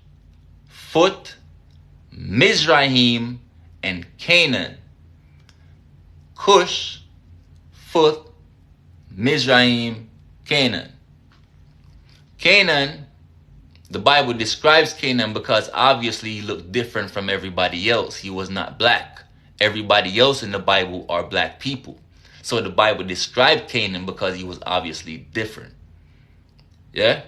Phut, Mizraim, and Canaan. Cush, Phut, Mizraim, Canaan. Canaan, the Bible describes Canaan because obviously he looked different from everybody else. He was not black. Everybody else in the Bible are black people. So the Bible described Canaan because he was obviously different. Yeah?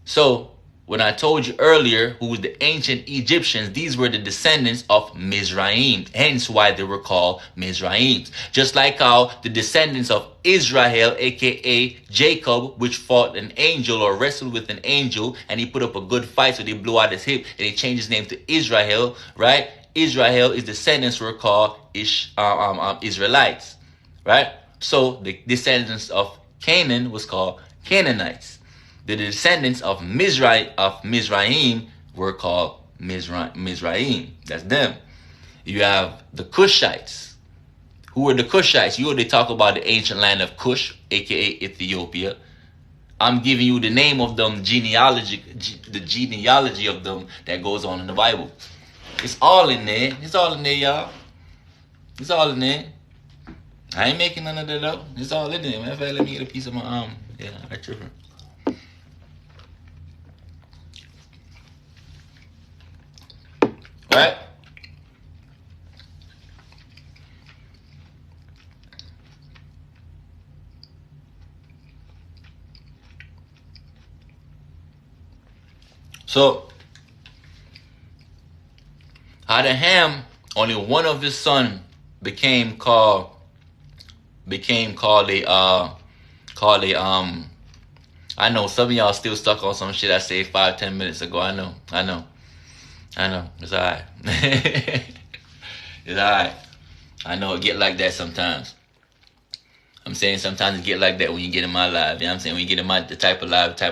So when I told you earlier who was the ancient Egyptians, these were the descendants of Mizraim, hence why they were called Mizraims. Just like how the descendants of Israel, aka Jacob, which fought an angel or wrestled with an angel, and he put up a good fight, so they blew out his hip, and they changed his name to Israel, right? Israel, his descendants were called Israelites, right? So the descendants of Canaan was called Canaanites. The descendants of Mizraim were called Mizraim. That's them. You have the Cushites. Who were the Cushites? You already talk about the ancient land of Cush, aka Ethiopia. I'm giving you the name of them, the genealogy of them that goes on in the Bible. It's all in there. It's all in there, y'all. It's all in there. I ain't making none of that up. It's all in there. Matter of fact, let me get a piece of my arm. Yeah, I tripping. Right? So, out of Ham, only one of his son became called I know some of y'all still stuck on some shit I said 5-10 minutes ago. I know. It's alright. It's alright. I know it get like that sometimes. I'm saying sometimes it get like that when you get in my live. You know what I'm saying? When you get in the type of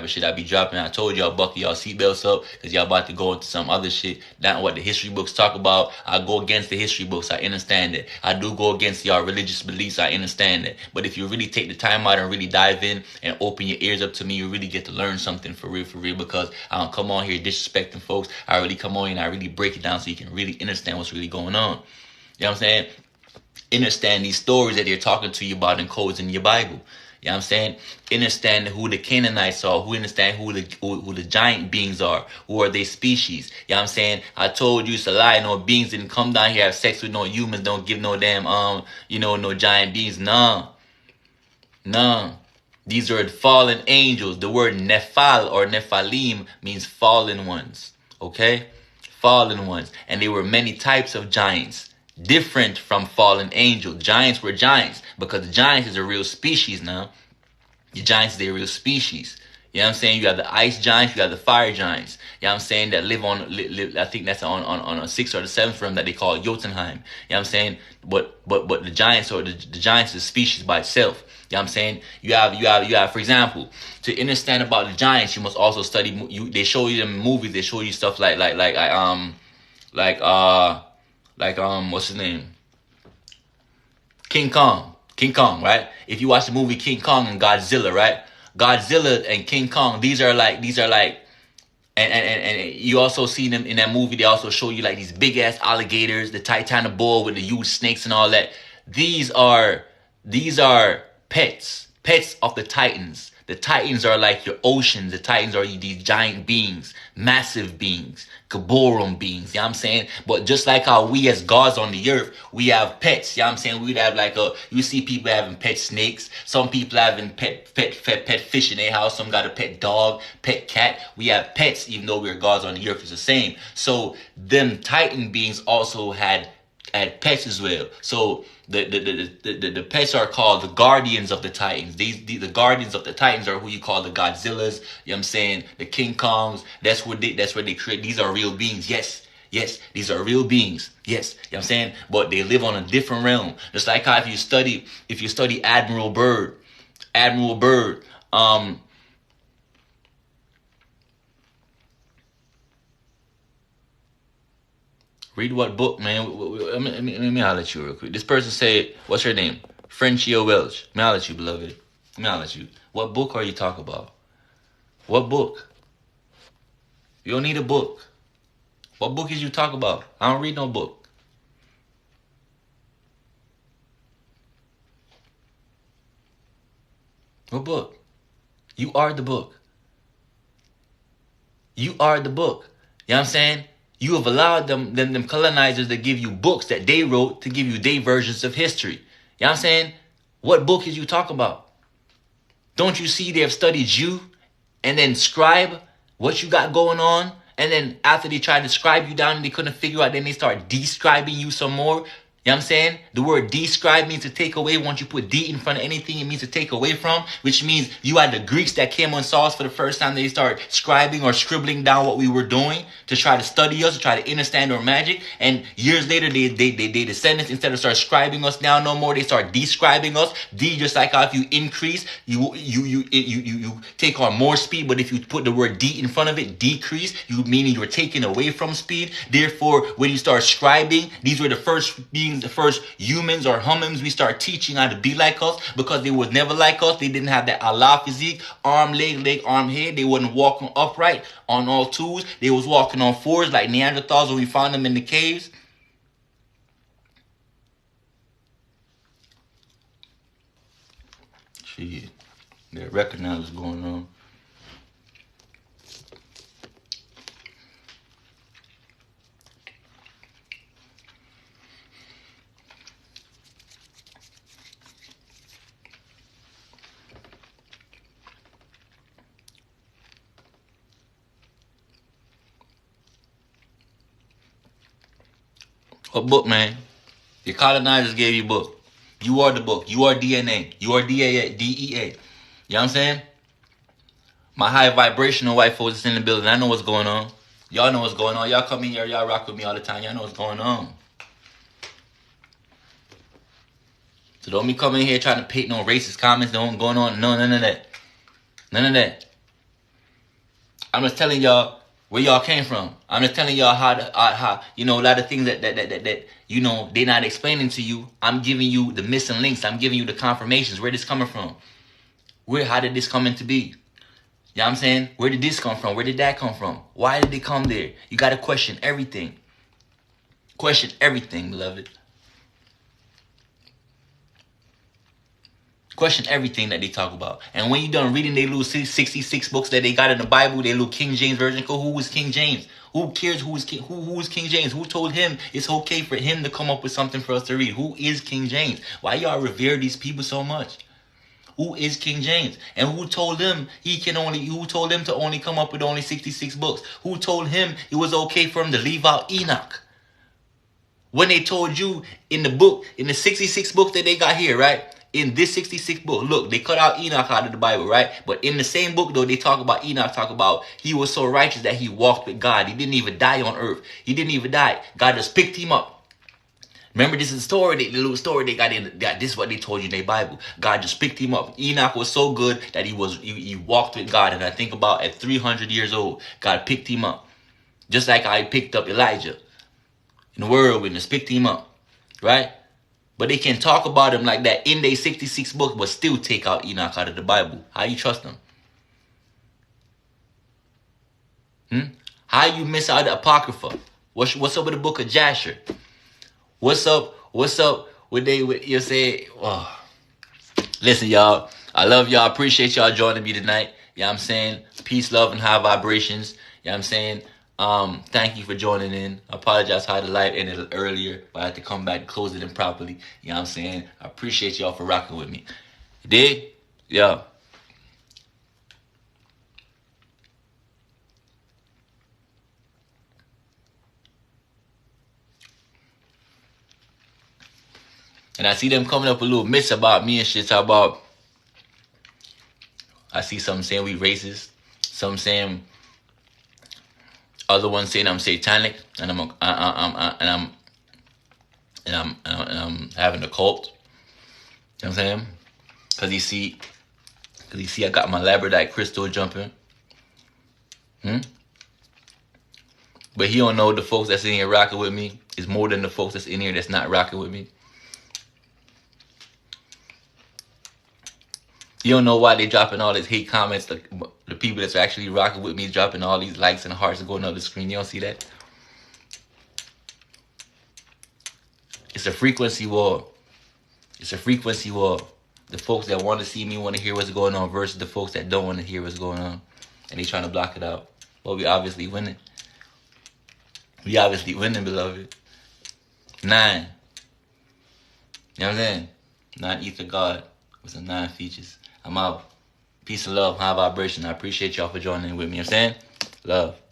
shit I be dropping. I told y'all buckle y'all seatbelts up because y'all about to go into some other shit. Not what the history books talk about. I go against the history books. I understand it. I do go against y'all religious beliefs. I understand it. But if you really take the time out and really dive in and open your ears up to me, you really get to learn something for real. Because I don't come on here disrespecting folks. I really come on here and I really break it down so you can really understand what's really going on. You know what I'm saying? Understand these stories that they're talking to you about in codes in your Bible. You know what I'm saying? Understand who the Canaanites are. Who understand who the giant beings are. Who are they species? You know what I'm saying? I told you it's a lie. No beings didn't come down here, have sex with no humans. Don't give no damn, no giant beings. Nah. These are fallen angels. The word Nephal or Nephalim means fallen ones. Okay? Fallen ones. And there were many types of giants. Different from fallen angels. Giants were giants because the giants is a real species now. The giants, they're a real species. You know what I'm saying? You have the ice giants, you have the fire giants. You know what I'm saying? That live on, I think that's on a 6th or the 7th realm that they call Jotunheim. You know what I'm saying? But the giants or the giants is a species by itself. You know what I'm saying? You have, for example, to understand about the giants, you must also study. They show you them movies. They show you stuff like what's his name? King Kong, right? If you watch the movie King Kong and Godzilla, right? Godzilla and King Kong, these are like, and you also see them in that movie. They also show you like these big ass alligators, the Titanoboa with the huge snakes and all that. These are pets of the Titans. The Titans are like your oceans. The Titans are these giant beings, massive beings, Gaborum beings. You know what I'm saying? But just like how we as gods on the earth, we have pets. You know what I'm saying? We'd have you see people having pet snakes. Some people having pet fish in their house. Some got a pet dog, pet cat. We have pets even though we're gods on the earth. It's the same. So them Titan beings also had pets as well. So the pets are called the guardians of the Titans. The guardians of the Titans are who you call the Godzillas. You know what I'm saying? The King Kongs. That's where they create. These are real beings. Yes, these are real beings. Yes, you know what I'm saying? But they live on a different realm. Just like how if you study Admiral Byrd, read what book, man? Let me holler at you real quick. This person said, what's her name? Frenchia Welch. Let me holler at you, beloved. Let me holler at you. What book are you talking about? What book? You don't need a book. What book is you talking about? I don't read no book. What book? You are the book. You are the book. You know what I'm saying? You have allowed them colonizers to give you books that they wrote to give you their versions of history. You know what I'm saying? What book is you talking about? Don't you see they have studied you and then scribe what you got going on. And then after they try to describe you down and they couldn't figure out, then they start describing you some more. You know what I'm saying? The word describe means to take away. Once you put D in front of anything, it means to take away from, which means you had the Greeks that came on Saul for the first time. They start scribing or scribbling down what we were doing to try to study us, to try to understand our magic. And years later, they descendants, instead of start scribing us down no more, they start describing us. D, just like how if you increase, you take on more speed. But if you put the word D in front of it, decrease, you meaning you're taking away from speed. Therefore, when you start scribing, these were the first beings, the first humans or humans we start teaching how to be like us, because they was never like us. They didn't have that Allah physique, arm, leg, arm, head. They wasn't walking upright on all twos. They was walking on fours like Neanderthals when we found them in the caves. Shit, they recognize what's going on. A book, man. The colonizers gave you a book. You are the book. You are DNA. You are DEA. You know what I'm saying? My high vibrational white folks is in the building. I know what's going on. Y'all know what's going on. Y'all come in here. Y'all rock with me all the time. Y'all know what's going on. So don't be coming here trying to paint no racist comments. Don't going on. No, none of that. None of that. I'm just telling y'all where y'all came from. I'm just telling y'all how you know, a lot of things that you know they're not explaining to you. I'm giving you the missing links. I'm giving you the confirmations. Where this coming from? How did this come into be? You know what I'm saying? Where did this come from? Where did that come from? Why did they come there? You got to question everything. Question everything, beloved. Question everything that they talk about. And when you done reading their little 66 books that they got in the Bible, their little King James version, who was King James? Who cares who is King James? Who told him it's okay for him to come up with something for us to read? Who is King James? Why y'all revere these people so much? Who is King James? And who told him who told him to only come up with only 66 books? Who told him it was okay for him to leave out Enoch? When they told you in the book, in the 66 books that they got here, right? In this 66 book, look, they cut out Enoch out of the Bible, right? But in the same book, though, they talk about Enoch, talk about he was so righteous that he walked with God. He didn't even die on earth. He didn't even die. God just picked him up. Remember, this is a story, the little story they got in. This is what they told you in their Bible. God just picked him up. Enoch was so good that he walked with God. And I think about at 300 years old, God picked him up. Just like how he picked up Elijah in the whirlwind, just picked him up, right? But they can talk about him like that in their 66 books, but still take out Enoch out of the Bible. How you trust them? How you miss out the Apocrypha? What's up with the book of Jasher? What's up with you say? Oh. Listen, y'all. I love y'all. Appreciate y'all joining me tonight. You know what I'm saying? Peace, love, and high vibrations. You know what I'm saying? Thank you for joining in. I apologize how the live ended earlier, but I had to come back and close it in properly. You know what I'm saying? I appreciate y'all for rocking with me. You dig? Yeah. And I see them coming up with little myths about me and shit. Talk about, I see some saying we racist. Some saying, other ones saying I'm satanic, and I'm having a cult. You know what I'm saying? Cause you see I got my labradorite crystal jumping. But he don't know the folks that's in here rocking with me is more than the folks that's in here that's not rocking with me. You don't know why they dropping all these hate comments. The people that's actually rocking with me dropping all these likes and hearts and going up the screen. You don't see that? It's a frequency war. It's a frequency war. The folks that want to see me want to hear what's going on versus the folks that don't want to hear what's going on. And they trying to block it out. Well, we obviously winning. We obviously winning, beloved. 9. You know what I'm saying? 9 ether God with some 9 features. I'm out. Peace and love, high vibration. I appreciate y'all for joining in with me. You know what I'm saying? Love.